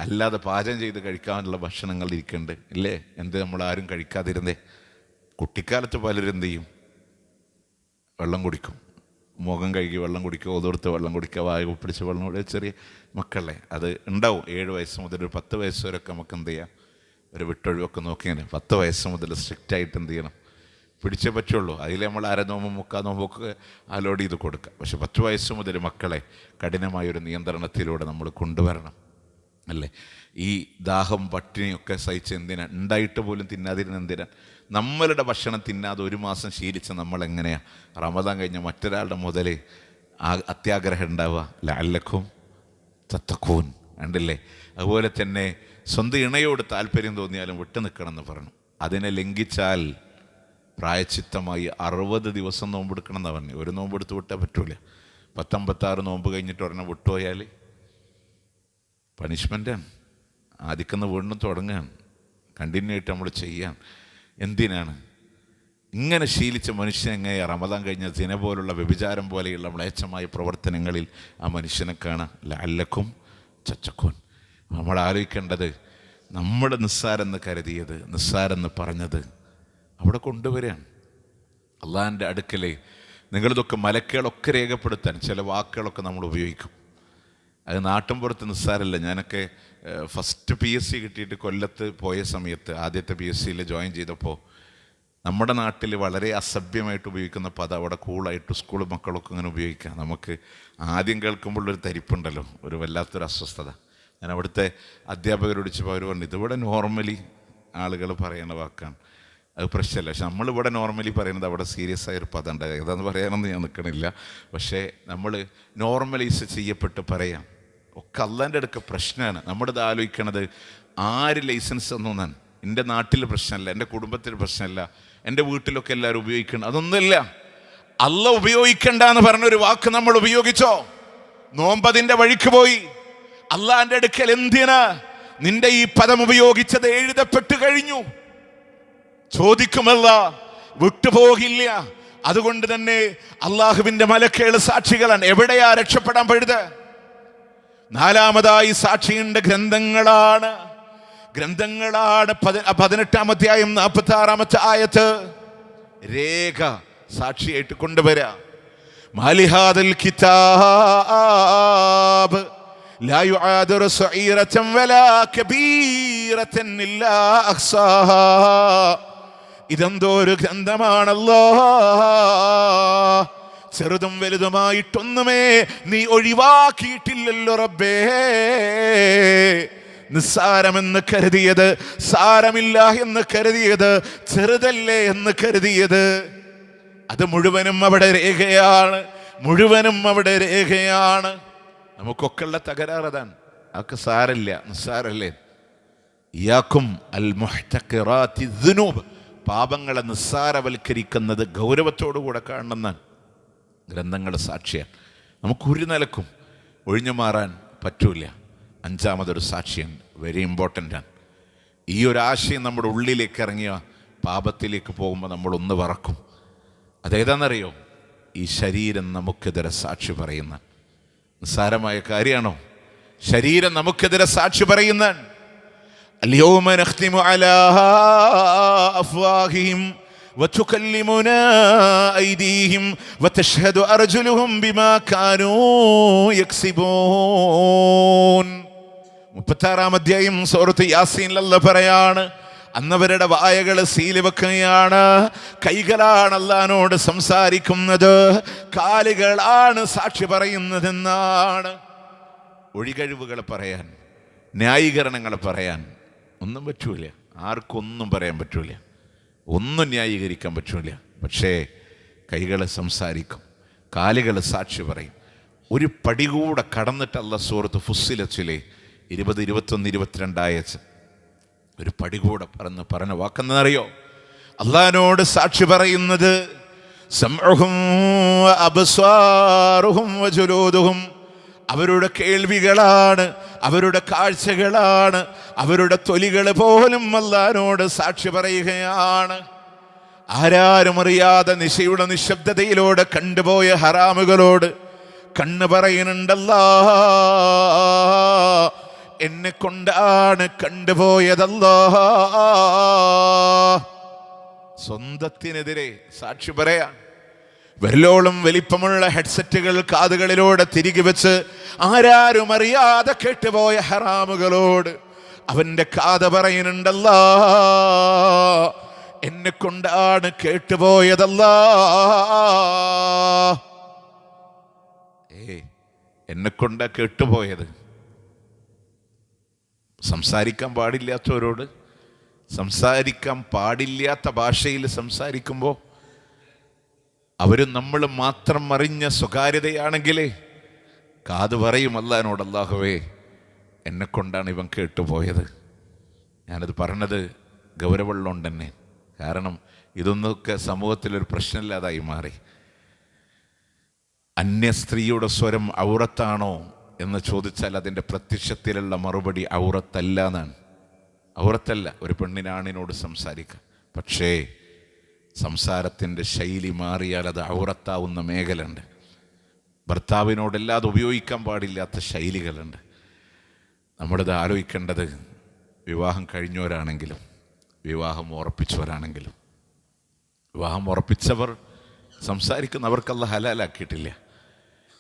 അല്ലാതെ പാചകം ചെയ്ത് കഴിക്കാനുള്ള ഭക്ഷണങ്ങൾ ഇരിക്കുന്നുണ്ട് ഇല്ലേ? എന്ത് നമ്മളാരും കഴിക്കാതിരുന്നേ? കുട്ടിക്കാലത്ത് പലരും എന്ത് ചെയ്യും? വെള്ളം കുടിക്കും, മുഖം കഴുകി വെള്ളം കുടിക്കുക, ഓതോടുത്ത് വെള്ളം കുടിക്കുക, വായ പിടിച്ച് വെള്ളം കുടിക്കുക. ചെറിയ മക്കളെ അത് ഉണ്ടാവും. 7 വയസ്സ് മുതൽ ഒരു 10 വയസ്സ് വരെയൊക്കെ നമുക്ക് എന്ത് ചെയ്യാം, ഒരു വിട്ടൊഴിവൊക്കെ നോക്കിയാൽ 10 വയസ്സ് മുതൽ സ്ട്രിക്റ്റായിട്ട് എന്ത് ചെയ്യണം, പിടിച്ചേ പറ്റുള്ളൂ. അതിൽ നമ്മൾ അര നോമ്പും 3/4 നോമ്പൊക്കെ അലോഡ് ചെയ്ത് കൊടുക്കുക. പക്ഷെ 10 വയസ്സ് മുതൽ മക്കളെ കഠിനമായൊരു നിയന്ത്രണത്തിലൂടെ നമ്മൾ കൊണ്ടുവരണം അല്ലേ? ഈ ദാഹം പട്ടിണിയൊക്കെ സഹിച്ച് എന്തിനാ, ഉണ്ടായിട്ട് പോലും തിന്നാതിരുന്ന എന്തിനാ? നമ്മളുടെ ഭക്ഷണം തിന്നാതെ 1 മാസം ശീലിച്ച നമ്മളെങ്ങനെയാണ് റമദാൻ കഴിഞ്ഞ മറ്റൊരാളുടെ മുതൽ അത്യാഗ്രഹം ഉണ്ടാവുക? ലഅല്ലക്കും തത്തഖൂൻ, കണ്ടില്ലേ? അതുപോലെ തന്നെ സ്വന്തം ഇണയോട് താല്പര്യം തോന്നിയാലും വിട്ടു നിൽക്കണമെന്ന് പറഞ്ഞു. അതിനെ ലംഘിച്ചാൽ പ്രായച്ചിത്തമായി 60 ദിവസം നോമ്പെടുക്കണം എന്നാണ് പറഞ്ഞു. ഒരു നോമ്പെടുത്ത് വിട്ടാൽ പറ്റൂല. 56 നോമ്പ് കഴിഞ്ഞിട്ട് ഒരെണ്ണം വിട്ടുപോയാൽ പണിഷ്മെൻറ്റാണ്. ആദ്യക്കുന്ന വീണ്ടും തുടങ്ങുകയാണ്, കണ്ടിന്യൂ ആയിട്ട് നമ്മൾ ചെയ്യാൻ. എന്തിനാണ് ഇങ്ങനെ ശീലിച്ച മനുഷ്യൻ എങ്ങനെ റമദാൻ കഴിഞ്ഞ ദിന പോലുള്ള വ്യഭിചാരം പോലെയുള്ള മ്ലേച്ഛമായ പ്രവർത്തനങ്ങളിൽ ആ മനുഷ്യനെ കാണാം? ലഅല്ലക്കും തത്തഖൂൻ. നമ്മൾ ആലോചിക്കേണ്ടത്, നമ്മൾ നിസ്സാരെന്ന് കരുതിയത്, നിസ്സാരെന്ന് പറഞ്ഞത് അവിടെ കൊണ്ടുവരികയാണ് അള്ളാഹിൻ്റെ അടുക്കലേ. നിങ്ങളിതൊക്കെ മലക്കുകളൊക്കെ രേഖപ്പെടുത്താൻ ചില വാക്കുകളൊക്കെ നമ്മൾ ഉപയോഗിക്കും. അത് നാട്ടിൻപുറത്ത് നിസ്സാരമല്ല. ഞാനൊക്കെ ഫസ്റ്റ് PSC കിട്ടിയിട്ട് കൊല്ലത്ത് പോയ സമയത്ത് ആദ്യത്തെ PSCയിൽ ജോയിൻ ചെയ്തപ്പോൾ നമ്മുടെ നാട്ടിൽ വളരെ അസഭ്യമായിട്ട് ഉപയോഗിക്കുന്ന പദം അവിടെ കൂളായിട്ട് സ്കൂൾ മക്കളൊക്കെ ഇങ്ങനെ ഉപയോഗിക്കാം. നമുക്ക് ആദ്യം കേൾക്കുമ്പോഴൊരു തരിപ്പുണ്ടല്ലോ, ഒരു വല്ലാത്തൊരു അസ്വസ്ഥത. ഞാൻ അവിടുത്തെ അധ്യാപകരോട് ചോദിച്ചപ്പോൾ അവർ പറഞ്ഞു, ഇതിവിടെ നോർമലി ആളുകൾ പറയുന്ന വാക്കാണ്, അത് പ്രശ്നമല്ല. പക്ഷെ നമ്മളിവിടെ നോർമലി പറയുന്നത് അവിടെ സീരിയസ് ആയൊരു പദം ഉണ്ട്. ഏതാന്ന് പറയാനൊന്നും ഞാൻ നിൽക്കണില്ല. പക്ഷേ നമ്മൾ നോർമലൈസ് ചെയ്യപ്പെട്ട് പറയാം. ഒക്കെ അള്ളാൻ്റെ അടുക്ക പ്രശ്നമാണ്. നമ്മളിത് ആലോചിക്കണത് ആര് ലൈസൻസ് തന്നോന്നാണ്. എൻ്റെ നാട്ടിൽ പ്രശ്നമല്ല, എൻ്റെ കുടുംബത്തിൽ പ്രശ്നമല്ല, എൻ്റെ വീട്ടിലൊക്കെ എല്ലാവരും ഉപയോഗിക്കണം, അതൊന്നുമില്ല. അള്ള ഉപയോഗിക്കണ്ട എന്ന് പറഞ്ഞൊരു വാക്ക് നമ്മൾ ഉപയോഗിച്ചോ, നോമ്പതിൻ്റെ വഴിക്ക് പോയി. അള്ളാൻ്റെ അടുക്കൽ എന്തിനാ നിന്റെ ഈ പദം ഉപയോഗിച്ചത്? എഴുതപ്പെട്ട് കഴിഞ്ഞു, ചോദിക്കുമല്ല, വിട്ടുപോകില്ല. അതുകൊണ്ട് തന്നെ അള്ളാഹുവിൻ്റെ മലക്കുകൾ സാക്ഷികളാണ്. എവിടെയാ രക്ഷപ്പെടാൻ പഴുത്? 4-മതായി സാക്ഷിയുടെ ഗ്രന്ഥങ്ങളാണ്. 18-ാം അധ്യായം 46-ാമത്തെ ആയത്ത് രേഖ സാക്ഷിയായിട്ട് കൊണ്ടുവരാ. മാലിഹാദൽ കിതാബ് ലാ യുആദിറു സഈറതൻ വലാ കബീറതൻ ഇല്ലാ അഹ്സാഹാ. ഇതെന്തോ ഒരു ഗ്രന്ഥമാണല്ലോ, ചെറുതും വലുതുമായിട്ടൊന്നുമേ നീ ഒഴിവാക്കിയിട്ടില്ലല്ലോ റബ്ബേ. നിസ്സാരമെന്ന് കരുതിയത്, സാരമില്ല എന്ന് കരുതിയത്, ചെറുതല്ലേ എന്ന് കരുതിയത്, അത് മുഴുവനും അവിടെ രേഖയാണ്, മുഴുവനും അവിടെ രേഖയാണ്. നമുക്കൊക്കെ ഉള്ള തകരാറതാണ്. അതൊക്കെ സാരമില്ല, നിസ്സാരല്ലേ. ഇയാക്കും അൽ മുഹ്തഖിറാത്തി ദുനൂബ്, പാപങ്ങളെ നിസ്സാരവൽക്കരിക്കുന്നത് ഗൗരവത്തോടുകൂടെ കാണണമെന്നാണ് ഗ്രന്ഥങ്ങൾ സാക്ഷിയാണ്. നമുക്കൊരു നിലക്കും ഒഴിഞ്ഞു മാറാൻ പറ്റൂല. അഞ്ചാമതൊരു സാക്ഷിയാണ്, വെരി ഇമ്പോർട്ടൻ്റാണ്. ഈ ഒരു ആശയം നമ്മുടെ ഉള്ളിലേക്ക് ഇറങ്ങിയ പാപത്തിലേക്ക് പോകുമ്പോൾ നമ്മളൊന്ന് വറക്കും. അതേതാണെന്നറിയോ? ഈ ശരീരം നമുക്കെതിരെ സാക്ഷി പറയുന്ന നിസ്സാരമായ കാര്യമാണോ? ശരീരം നമുക്കെതിരെ സാക്ഷി പറയുന്ന اليوم نختم على أفواههم وتكلمنا أيديهم وتشهد أرجلهم بما كانوا يكسبون. 36-ാം അധ്യായം സൂറത്ത് യാസീനിൽ അല്ലാഹു പറയാണ്, അന്നവരുടെ വായകൾ സീല് വെക്കുകയാണ്, കൈകളാണ് അല്ലാഹുവോട് സംസാരിക്കുന്നത്, കാലുകളാണ് സാക്ഷി പറയുന്നതെന്നാണ്. ഒഴികഴിവുകൾ പറയാൻ, ന്യായീകരണങ്ങൾ പറയാൻ ഒന്നും പറ്റൂല. ആർക്കൊന്നും പറയാൻ പറ്റൂല, ഒന്നും ന്യായീകരിക്കാൻ പറ്റൂല. പക്ഷേ കൈകൾ സംസാരിക്കും, കാലുകൾ സാക്ഷി പറയും. ഒരു പടി കൂടെ കടന്നിട്ട് അല്ലാഹു സൂറത്ത് ഫുസ്സിലത്തിലെ 20, 21, 22 ആയത്ത് ഒരു പടി കൂടെ പറഞ്ഞ വാക്കെന്നറിയോ? അല്ലാഹുവോട് സാക്ഷി പറയുന്നത് സംഉഹും അബ്സാറുഹും വജുലൂദുഹും, അവരുടെ കേൾവികളാണ്, അവരുടെ കാഴ്ചകളാണ്, അവരുടെ തൊലികൾ പോലും അല്ലാഹുവോട് സാക്ഷി പറയുകയാണ്. ആരാരും അറിയാതെ നിശയുടെ നിശബ്ദതയിലൂടെ കണ്ടുപോയ ഹറാമുകളോട് കണ്ണ് പറയുന്നുണ്ടല്ലാ, എന്നെ കൊണ്ടാണ് കണ്ടുപോയതല്ലാ. സ്വന്തത്തിനെതിരെ സാക്ഷി പറയാൻ വിരലോളം വലിപ്പമുള്ള ഹെഡ്സെറ്റുകൾ കാതുകളിലൂടെ തിരികെ വെച്ച് ആരാരും അറിയാതെ കേട്ടുപോയ ഹറാമുകളോട് അവന്റെ കാത് പറയുന്നുണ്ടല്ലാ, എന്നെ കൊണ്ടാണ് കേട്ടുപോയതല്ലാ. എന്നെ കൊണ്ടാ കേട്ടുപോയത്. സംസാരിക്കാൻ പാടില്ലാത്തവരോട് സംസാരിക്കാൻ പാടില്ലാത്ത ഭാഷയിൽ സംസാരിക്കുമ്പോൾ അവരും നമ്മൾ മാത്രം അറിഞ്ഞ സ്വകാര്യതയാണെങ്കിലേ കാത് പറയും അല്ലാഹുവോട്, അല്ലാഹുവേ എന്നെ കൊണ്ടാണ് ഇവൻ കേട്ടുപോയത്. ഞാനത് പറഞ്ഞത് ഗൗരവമുള്ളതുകൊണ്ട് തന്നെ, കാരണം ഇതൊന്നൊക്കെ സമൂഹത്തിലൊരു പ്രശ്നമില്ലാതായി മാറി. അന്യ സ്ത്രീയുടെ സ്വരം ഔറത്താണോ എന്ന് ചോദിച്ചാൽ അതിൻ്റെ പ്രത്യക്ഷത്തിലുള്ള മറുപടി ഔറത്തല്ല എന്നാണ്. ഔറത്തല്ല, ഒരു പെണ്ണിനാണിനോട് സംസാരിക്കുക. പക്ഷേ സംസാരത്തിൻ്റെ ശൈലി മാറിയാൽ അത് ഔറത്താവുന്ന മേഖലയുണ്ട്. ഭർത്താവിനോടല്ലാതെ ഉപയോഗിക്കാൻ പാടില്ലാത്ത ശൈലികളുണ്ട്. നമ്മളിത് ആലോചിക്കേണ്ടത് വിവാഹം കഴിഞ്ഞവരാണെങ്കിലും വിവാഹം ഉറപ്പിച്ചവരാണെങ്കിലും. വിവാഹം ഉറപ്പിച്ചവർ സംസാരിക്കുന്നവർക്ക് അല്ലാഹു ഹലാലാക്കിയിട്ടില്ല.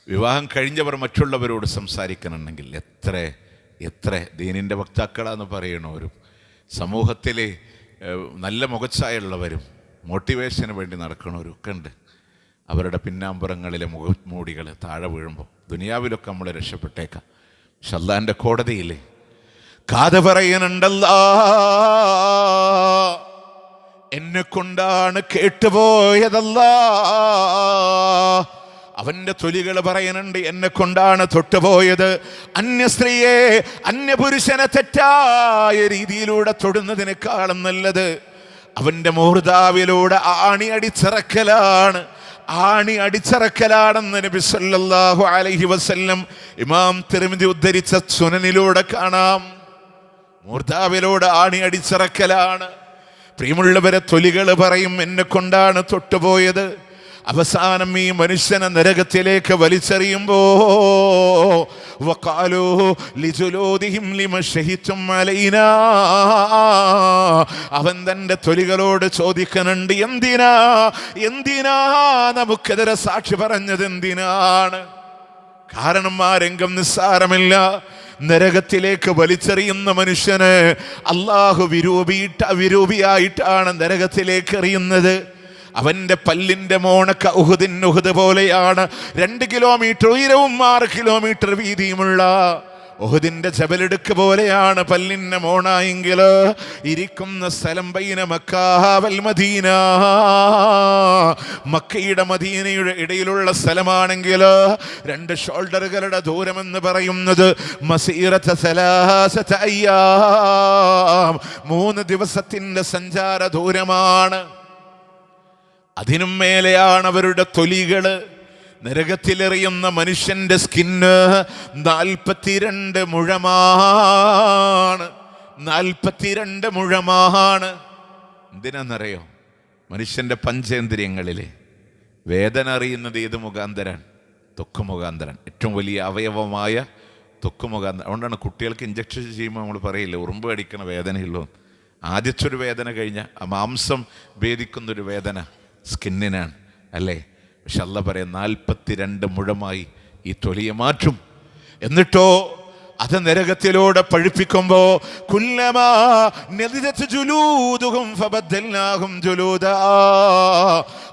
വിവാഹം കഴിഞ്ഞവർ മറ്റുള്ളവരോട് സംസാരിക്കണമെങ്കിൽ എത്ര ദീനിൻ്റെ വക്താക്കളാന്ന് പറയണവരും സമൂഹത്തിലെ നല്ല മുഖച്ഛായുള്ളവരും മോട്ടിവേഷന് വേണ്ടി നടക്കണവരും ഒക്കെ ഉണ്ട്. അവരുടെ പിന്നാമ്പുറങ്ങളിലെ മുഖമൂടികൾ താഴെ വീഴുമ്പോൾ ദുനിയാവിലൊക്കെ നമ്മൾ രക്ഷപ്പെട്ടേക്കാം. പക്ഷെ അല്ലാഹുവിൻ്റെ കോടതിയിൽ കാത് പറയുന്നുണ്ടല്ലാ, എന്നെ കൊണ്ടാണ് കേട്ടുപോയതല്ലാ. അവന്റെ തൊലികൾ പറയുന്നുണ്ട്, എന്നെ കൊണ്ടാണ് തൊട്ടുപോയത്. അന്യ സ്ത്രീയെ, അന്യ പുരുഷനെ തെറ്റായ രീതിയിലൂടെ തൊടുന്നതിനേക്കാളും നല്ലത് അവന്റെ മൂർധാവിലൂടെ ആണി അടിച്ചിറക്കലാണെന്ന് നബി സല്ലല്ലാഹു അലൈഹി വസല്ലം ഇമാം തിർമിദി ഉദ്ധരിച്ച സുനനിലൂടെ കാണാം. മൂർധാവിലൂടെ ആണി അടിച്ചിറക്കലാണ്. പ്രിയമുള്ളവരെ, തൊലികൾ പറയും എന്നെ കൊണ്ടാണ് തൊട്ടുപോയത്. അവസാനം ഈ മനുഷ്യനെ നരകത്തിലേക്ക് വലിച്ചെറിയുമ്പോ വഖാലൂ ലിജുലൂദിഹിം ലിമ ശഹിതും അലൈനാ, അവൻ തന്റെ തൊലികളോട് ചോദിക്കുന്നുണ്ട്, എന്തിനാ നമുക്കെതിരെ സാക്ഷി പറഞ്ഞത്? എന്തിനാണ്? കാരണം ആ രംഗം നിസ്സാരമല്ല. നരകത്തിലേക്ക് വലിച്ചെറിയുന്ന മനുഷ്യന് അള്ളാഹു വിരൂപിയായിട്ടാണ് നരകത്തിലേക്ക് എറിയുന്നത്. അവന്റെ പല്ലിന്റെ മോണക്ക ഉഹുദ് പോലെയാണ്. 2 കിലോമീറ്റർ ഉയരവും 6 കിലോമീറ്റർ വീതിയുമുള്ള ഉഹുദിന്റെ ജബലെടുക്ക് പോലെയാണ് പല്ലിന്റെ മോണായെങ്കിൽ ഇരിക്കുന്ന സ്ഥലം ബൈന മക്ക വൽ മദീന, മക്കയുടെ മദീനയുടെ ഇടയിലുള്ള സ്ഥലമാണെങ്കിൽ 2 ഷോൾഡറുകളുടെ ദൂരമെന്ന് പറയുന്നത് മസീറത സലാസത അയ്യാം, 3 ദിവസത്തിന്റെ സഞ്ചാര ദൂരമാണ്. അതിനും മേലെയാണ് അവരുടെ തൊലികള്. നരകത്തിലെറിയുന്ന മനുഷ്യന്റെ സ്കിന്ന് 42 മുഴമാണ്. 42 മുഴമാണ്. എന്തിനാന്നറിയോ? മനുഷ്യന്റെ പഞ്ചേന്ദ്രിയങ്ങളിലെ വേദന അറിയുന്നത് ഏത് മുഖാന്തരാണ്? ത്വക്ക് മുഖാന്തരാണ്. ഏറ്റവും വലിയ അവയവമായ ത്വക്ക് മുഖാന്തരം. അതുകൊണ്ടാണ് കുട്ടികൾക്ക് ഇഞ്ചക്ഷൻ ചെയ്യുമ്പോൾ നമ്മൾ പറയില്ല ഉറുമ്പ് കടിക്കണ വേദനയുള്ളൂ. ആദ്യത്തെ ഒരു വേദന കഴിഞ്ഞാൽ ആ മാംസം ഭേദിക്കുന്നൊരു വേദന സ്കിന്നിനാണ്, അല്ലേ? പക്ഷെ അല്ലാഹ് പറയാം 42 മുഴമായി ഈ തൊലിയെ മാറ്റും. എന്നിട്ടോ അത് നരകത്തിലൂടെ പഴുപ്പിക്കുമ്പോ കുല്ലമാ നദിദത് ജുലൂദുഹും ഫബദ്ദൽനാഹും ജുലൂദാ,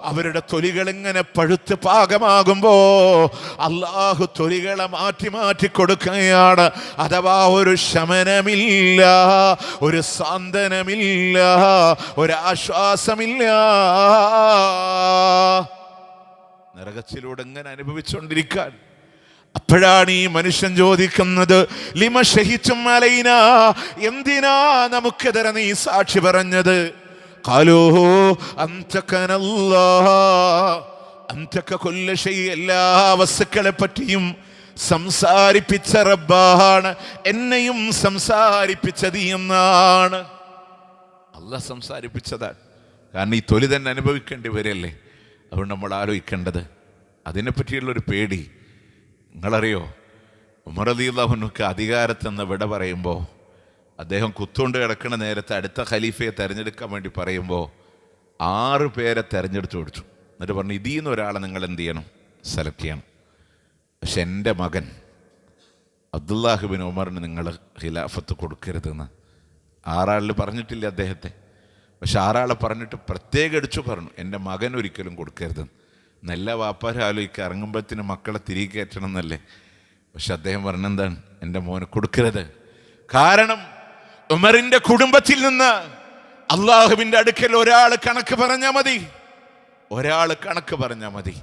അവരുടെ തൊലികൾ ഇങ്ങനെ പഴുത്ത് പാകമാകുമ്പോ അള്ളാഹു തൊലികളെ മാറ്റി മാറ്റി കൊടുക്കുകയാണ്. അഥവാ ഒരു ശമനമില്ല, ഒരു സാന്ത്വനമില്ല, ഒരു ആശ്വാസമില്ല. നരകത്തിലൂടെ ഇങ്ങനെ അനുഭവിച്ചുകൊണ്ടിരിക്കാൻ. അപ്പോഴാണ് ഈ മനുഷ്യൻ ചോദിക്കുന്നത്, ലിമ ഷഹിതും അലൈനാ, എന്തിനാ നമുക്കെതിരെ നീ സാക്ഷി പറഞ്ഞത്? ഖാലൂ അൻതകനല്ലാഹ് അൻതക കുല്ല ഷൈ, എല്ലാ വസ്തുക്കളെ പറ്റിയും സംസാരിപ്പിച്ച റബ്ബാണ്, എന്നെയും സംസാരിപ്പിച്ചത് എന്നാണ്. അല്ലാഹ് സംസാരിപ്പിച്ചതാണ്. കാരണം ഈ തൊലി തന്നെ അനുഭവിക്കേണ്ടി വരല്ലേ. അതുകൊണ്ട് നമ്മൾ ആലോചിക്കേണ്ടത് അതിനെപ്പറ്റിയുള്ളൊരു പേടി. നിങ്ങളറിയോ, ഉമർ റളിയല്ലാഹു അൻഹുക്ക് അധികാരത്തെന്ന് വിട പറയുമ്പോൾ അദ്ദേഹം കുത്തുകൊണ്ട് കിടക്കുന്ന നേരത്തെ അടുത്ത ഖലീഫയെ തിരഞ്ഞെടുക്കാൻ വേണ്ടി പറയുമ്പോൾ 6 പേരെ തിരഞ്ഞെടുത്ത് കൊടുത്തു. എന്നിട്ട് പറഞ്ഞു, ഇതിൽ നിന്ന് ഒരാളെ നിങ്ങൾ എന്ത് ചെയ്യണം? സെലക്ട് ചെയ്യണം. പക്ഷെ എൻ്റെ മകൻ അബ്ദുല്ലാഹ് ബിൻ ഉമറിന് നിങ്ങൾ ഖിലാഫത്ത് കൊടുക്കരുതെന്ന് 6 ആളിൽ പറഞ്ഞിട്ടില്ല അദ്ദേഹത്തെ. പക്ഷെ 6 ആളെ പറഞ്ഞിട്ട് പ്രത്യേകം അടിച്ചു പറഞ്ഞു, എൻ്റെ മകൻ ഒരിക്കലും കൊടുക്കരുതെന്ന്. നല്ല വാപ്പാരെ ആലോചിക്കുക, ഇറങ്ങുമ്പോഴത്തേന് മക്കളെ തിരികെ കയറ്റണം എന്നല്ലേ. പക്ഷെ അദ്ദേഹം പറഞ്ഞെന്താണ്? എൻ്റെ മോന് കൊടുക്കരുത്. കാരണം ഉമറിന്റെ കുടുംബത്തിൽ നിന്ന് അള്ളാഹുവിൻ്റെ അടുക്കൽ ഒരാൾ കണക്ക് പറഞ്ഞാൽ മതി, ഒരാൾ കണക്ക് പറഞ്ഞാൽ മതി.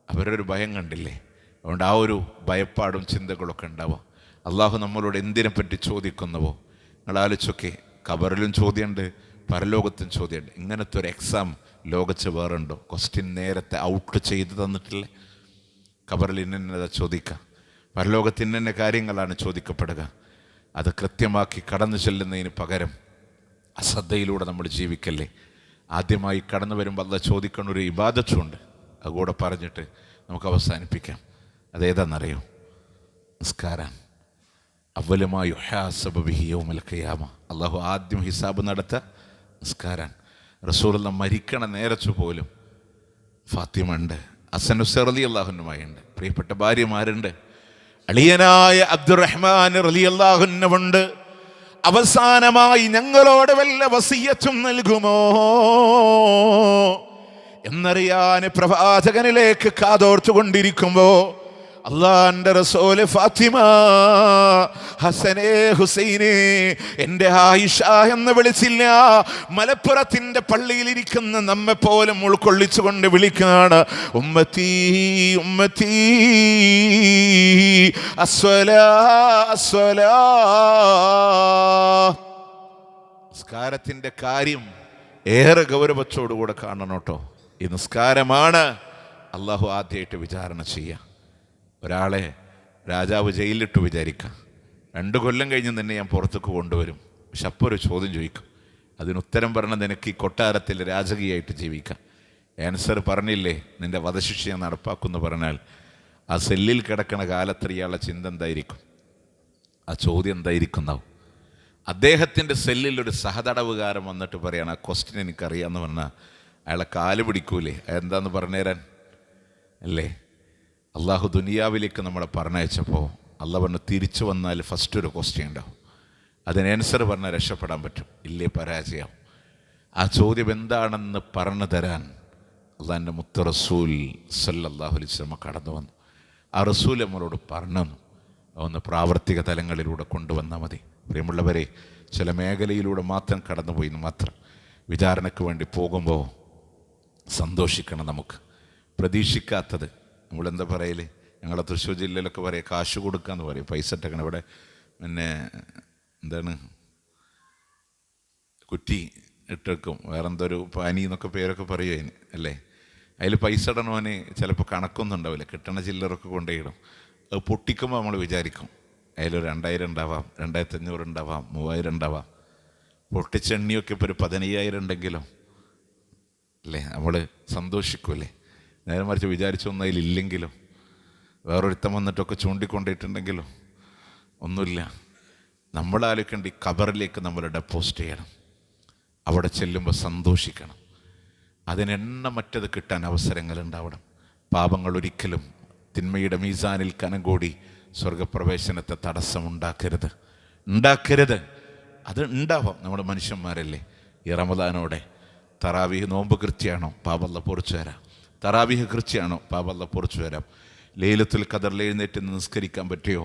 അവരൊരു ഭയം കണ്ടില്ലേ? അതുകൊണ്ട് ആ ഒരു ഭയപ്പാടും ചിന്തകളൊക്കെ ഉണ്ടാവും. അള്ളാഹു നമ്മളോട് എന്തിനെപ്പറ്റി ചോദിക്കുന്നുവോ നിങ്ങൾ ആലോചിച്ചൊക്കെ. ഖബറിലും ചോദ്യമുണ്ട്, പരലോകത്തും ചോദ്യമുണ്ട്. ഇങ്ങനത്തെ ഒരു എക്സാം ലോകത്ത് വേറുണ്ടോ? ക്വസ്റ്റ്യൻ നേരത്തെ ഔട്ട് ചെയ്ത് തന്നിട്ടില്ലേ? ഖബറിൽ ഇന്നതാ ചോദിക്കുക, പരലോകത്ത് ഇന്ന കാര്യങ്ങളാണ് ചോദിക്കപ്പെടുക. അത് കൃത്യമാക്കി കടന്നു ചെല്ലുന്നതിന് പകരം അശ്രദ്ധയിലൂടെ നമ്മൾ ജീവിക്കല്ലേ. ആദ്യമായി കടന്നു വരുമ്പോൾ അല്ലാഹ് ചോദിക്കുന്ന ഒരു ഇബാദത്തുണ്ട്, അതുകൂടെ പറഞ്ഞിട്ട് നമുക്ക് അവസാനിപ്പിക്കാം. അതേതാണെന്നറിയോ? നിസ്കാരം. അവലുമായി യൗമൽ ഖിയാമ, അള്ളാഹു ആദ്യം ഹിസാബ് നടത്തുക നിസ്കാരം. റസൂലുള്ള മരിക്കണ നേരച്ചു പോലും ഫാത്തിമ ഉണ്ട്, ഹസൻ ഹുസൈൻ റളിയല്ലാഹു അൻഹുമായുണ്ട്, പ്രിയപ്പെട്ട ഭാര്യമാരുണ്ട്, അളിയനായ അബ്ദുറഹ്മാൻ റളിയല്ലാഹു അൻഹുണ്ട്. അവസാനമായി ഞങ്ങളോട് വല്ല വസിയത്തും നൽകുമോ എന്നറിയാൻ പ്രവാചകനിലേക്ക് കാതോർത്തുകൊണ്ടിരിക്കുമ്പോ അള്ളാന്റെ റസൂല് ഫാത്തിമ, ഹസനെ ഹുസൈനെ, എൻ്റെ ആയിഷ എന്ന് വിളിച്ചില്ല. മലപ്പുറത്തിന്റെ പള്ളിയിലിരിക്കുന്ന നമ്മെ പോലും ഉൾക്കൊള്ളിച്ചുകൊണ്ട് വിളിക്കുകയാണ്, ഉമ്മത്തി ഉമ്മത്തി അസ്വലാ അസ്വലാ. നിസ്കാരത്തിന്റെ കാര്യം ഏറെ ഗൗരവത്തോടുകൂടെ കാണണം കേട്ടോ. ഈ നിസ്കാരമാണ് അള്ളാഹു ആദ്യമായിട്ട് വിചാരണ ചെയ്യുക. ഒരാളെ രാജാവ് ജയിലിലിട്ട് വിചാരിക്കാം, 2 കൊല്ലം കഴിഞ്ഞ് തന്നെ ഞാൻ പുറത്തേക്ക് കൊണ്ടുവരും. പക്ഷെ അപ്പോൾ ഒരു ചോദ്യം ചോദിക്കും, അതിനുത്തരം പറഞ്ഞത് നിനക്ക് ഈ കൊട്ടാരത്തിൽ രാജകീയമായിട്ട് ജീവിക്കാം. ആൻസർ പറഞ്ഞില്ലേ, നിൻ്റെ വധശിക്ഷ ഞാൻ നടപ്പാക്കുമെന്ന് പറഞ്ഞാൽ ആ സെല്ലിൽ കിടക്കണ കാലത്ത് ഇയാളുടെ ചിന്ത എന്തായിരിക്കും? ആ ചോദ്യം എന്തായിരിക്കുന്നാവും? അദ്ദേഹത്തിൻ്റെ സെല്ലിൽ ഒരു സഹതടവുകാരൻ വന്നിട്ട് പറയാണ്, ആ ക്വസ്റ്റ്യൻ എനിക്കറിയാമെന്ന് പറഞ്ഞാൽ അയാളെ കാല് പിടിക്കൂലേ? എന്താന്ന് പറഞ്ഞുതരാൻ അല്ലേ? അള്ളാഹു ദുനിയാവിലേക്ക് നമ്മളെ പറഞ്ഞയച്ചപ്പോൾ അള്ളാഹ് പറഞ്ഞു തിരിച്ചു വന്നാൽ ഫസ്റ്റ് ഒരു ക്വസ്റ്റ്യൻ ഉണ്ടാവും. അതിന് ആൻസർ പറഞ്ഞാൽ രക്ഷപ്പെടാൻ പറ്റും, ഇല്ലേ പരാജയം. ആ ചോദ്യം എന്താണെന്ന് പറഞ്ഞു തരാൻ അള്ളാഹിൻ്റെ മുത്ത് റസൂൽ സല്ലല്ലാഹു അലൈഹി വസല്ലം കടന്നു വന്നു. ആ റസൂൽ നമ്മളോട് പറഞ്ഞു ഒന്ന് പ്രാവർത്തിക തലങ്ങളിലൂടെ കൊണ്ടുവന്നാൽ മതി. പ്രിയമുള്ളവരെ, ചില മേഖലയിലൂടെ മാത്രം കടന്നുപോയി എന്ന് മാത്രം. വിചാരണയ്ക്ക് വേണ്ടി പോകുമ്പോൾ സന്തോഷിക്കണം. നമുക്ക് പ്രതീക്ഷിക്കാത്തത് നമ്മളെന്താ പറയല്, ഞങ്ങളെ തൃശ്ശൂർ ജില്ലയിലൊക്കെ പറയാം കാശ് കൊടുക്കാന്ന് പറയും, പൈസ ഇട്ടേക്കണം. ഇവിടെ പിന്നെ എന്താണ് കുറ്റി ഇട്ടേക്കും, വേറെന്തോ ഒരു പാനി എന്നൊക്കെ പേരൊക്കെ പറയും അതിന് അല്ലേ. അതിൽ പൈസ ഇടണോന് ചിലപ്പോൾ കണക്കൊന്നും ഉണ്ടാവില്ല, കിട്ടണ ചില്ലറൊക്കെ കൊണ്ടുപോയിടും. അത് പൊട്ടിക്കുമ്പോൾ നമ്മൾ വിചാരിക്കും അതിലൊരു 2000 ഉണ്ടാവാം, 2500 ഉണ്ടാവാം, 3000 ഉണ്ടാവാം. പൊട്ടിച്ചെണ്ണിയൊക്കെ ഇപ്പോൾ ഒരു 15000 ഉണ്ടെങ്കിലോ അല്ലേ നമ്മൾ സന്തോഷിക്കുമല്ലേ. നേരെ മറിച്ച് വിചാരിച്ചൊന്നും അതിലില്ലെങ്കിലോ, വേറൊരുത്തം വന്നിട്ടൊക്കെ ചൂണ്ടിക്കൊണ്ടിട്ടുണ്ടെങ്കിലോ ഒന്നുമില്ല. നമ്മളാലോചിക്കേണ്ട ഈ ഖബറിലേക്ക് നമ്മൾ ഡെപ്പോസിറ്റ് ചെയ്യണം. അവിടെ ചെല്ലുമ്പോൾ സന്തോഷിക്കണം. അതിനെണ്ണമറ്റത് കിട്ടാൻ അവസരങ്ങൾ ഉണ്ടാവണം. പാപങ്ങൾ ഒരിക്കലും തിന്മയുടെ മീസാനിൽ കനം കൂടി സ്വർഗപ്രവേശനത്തെ തടസ്സമുണ്ടാക്കരുത്. അത് ഉണ്ടാവാം. നമ്മൾ മനുഷ്യന്മാരല്ലേ. ഈ റമദാനോടെ തറാവീഹ് നോമ്പ് കൃത്യമാണോ, പാപല്ല പൊറിച്ചു തരാം. തറാവീഹ് കൃത്യമാണോ, പാപല്ല പൊറിച്ചു തരാം. ലൈലത്തുൽ ഖദറിൽ എഴുന്നേറ്റ് നിസ്കരിക്കാൻ പറ്റിയോ,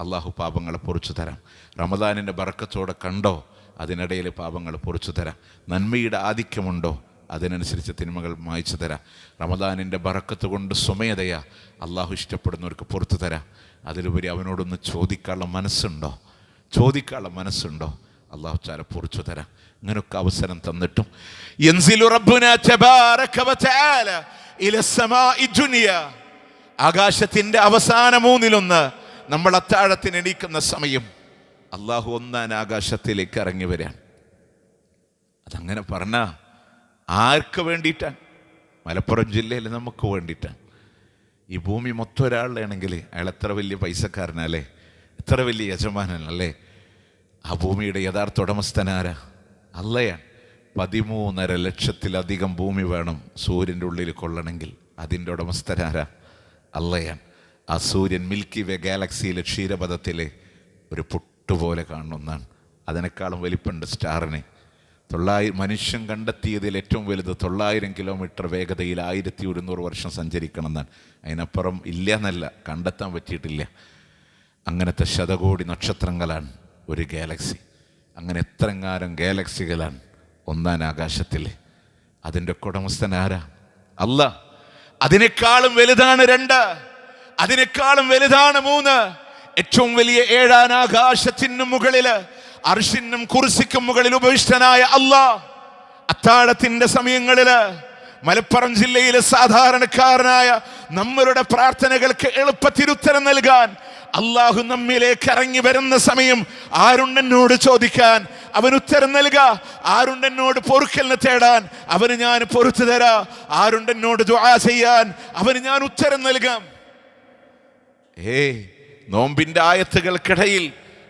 അള്ളാഹു പാപങ്ങളെ പൊറിച്ചു തരാം. റമദാനിൻ്റെ ബറക്കത്തോടെ കണ്ടോ, അതിനിടയിൽ പാപങ്ങൾ പൊറിച്ചു തരാം. നന്മയുടെ ആധിക്യമുണ്ടോ, അതിനനുസരിച്ച് തിന്മകൾ മായ്ച്ചു തരാം. റമദാനിൻ്റെ ബറക്കത്ത് കൊണ്ട് സ്വമേധയാ അള്ളാഹു ഇഷ്ടപ്പെടുന്നവർക്ക് പുറത്തു തരാം. അതിലുപരി അവനോടൊന്ന് ചോദിക്കാനുള്ള മനസ്സുണ്ടോ, അള്ളാഹു ചാല പൊറിച്ചു തരാം. ഇങ്ങനൊക്കെ അവസരം തന്നിട്ടും യൻസിലു റബ്ബുനാ തബാരക വതആല ഇലാ സമാഇ ദുനിയ, ആകാശത്തിൻ്റെ അവസാന 1/3 നമ്മൾ അത്താഴത്തിന് എണീക്കുന്ന സമയം അള്ളാഹു 1 ആകാശത്തിലേക്ക് ഇറങ്ങി വരാൻ. അതങ്ങനെ പറഞ്ഞാൽ ആർക്ക് വേണ്ടിയിട്ടാണ്? മലപ്പുറം ജില്ലയിൽ നമുക്ക് വേണ്ടിയിട്ടാണ്. ഈ ഭൂമി മൊത്തം ഒരാളുടെയാണെങ്കിൽ അയാൾ എത്ര വലിയ പൈസക്കാരനല്ലേ, എത്ര വലിയ യജമാനല്ലേ. ആ ഭൂമിയുടെ യഥാർത്ഥ ഉടമസ്ഥനാരാ? അള്ളയാണ്. 13.5 ലക്ഷത്തിലധികം ഭൂമി വേണം സൂര്യൻ്റെ ഉള്ളിൽ കൊള്ളണമെങ്കിൽ. അതിൻ്റെ ഉടമസ്ഥനാരാ? അള്ളയാണ്. ആ സൂര്യൻ മിൽക്കി വേ ഗാലക്സിയിലെ ക്ഷീരപഥത്തിലെ ഒരു പൊട്ടുപോലെ കാണുന്നതാണ്. അതിനേക്കാളും വലിപ്പമുണ്ട് സ്റ്റാറിന്. മനുഷ്യൻ കണ്ടെത്തിയതിൽ ഏറ്റവും വലുത് 900 കിലോമീറ്റർ വേഗതയിൽ 1100 വർഷം സഞ്ചരിക്കണം എന്നാണ്. അതിനപ്പുറം ഇല്ല എന്നല്ല, കണ്ടെത്താൻ പറ്റിയിട്ടില്ല. അങ്ങനത്തെ ശതകോടി നക്ഷത്രങ്ങളാണ് ഒരു ഗാലക്സി. അങ്ങനെ എത്രങ്ങാനും ഗാലക്സികളാണ് 1 ആകാശത്തിൽ. അതിൻ്റെ ഉടമസ്ഥൻ ആരാ? അല്ലാഹ്. അതിനേക്കാളും വലുതാണ് 2, അതിനേക്കാളും വലുതാണ് 3. ഏറ്റവും വലിയ 7 ആകാശത്തിനും മുകളില് അർശിനും കുർസിക്കും മുകളിൽ ഉപവിഷ്ടനായ അല്ലാഹ് അത്താഴത്തിന്റെ സമയങ്ങളില് മലപ്പുറം ജില്ലയിലെ സാധാരണക്കാരനായ നമ്മളുടെ പ്രാർത്ഥനകൾക്ക് എളുപ്പത്തിൽ ഉത്തരം നൽകാൻ അള്ളാഹു നമ്മിലേക്ക് ഇറങ്ങി വരുന്ന സമയം ആരുണ്ടെന്നോട് ചോദിക്കാൻ അവൻ ഉത്തരം നൽകാ, ആരുണ്ടെന്നോട് പൊറുക്കലിന് തേടാൻ അവന് ഞാൻ പൊറുത്തു തരാ, ആരുണ്ടെന്നോട് ദുആ ചെയ്യാൻ അവന് ഞാൻ ഉത്തരം നൽകാം. നോമ്പിന്റെ ആയത്തുകൾക്കിടയിൽ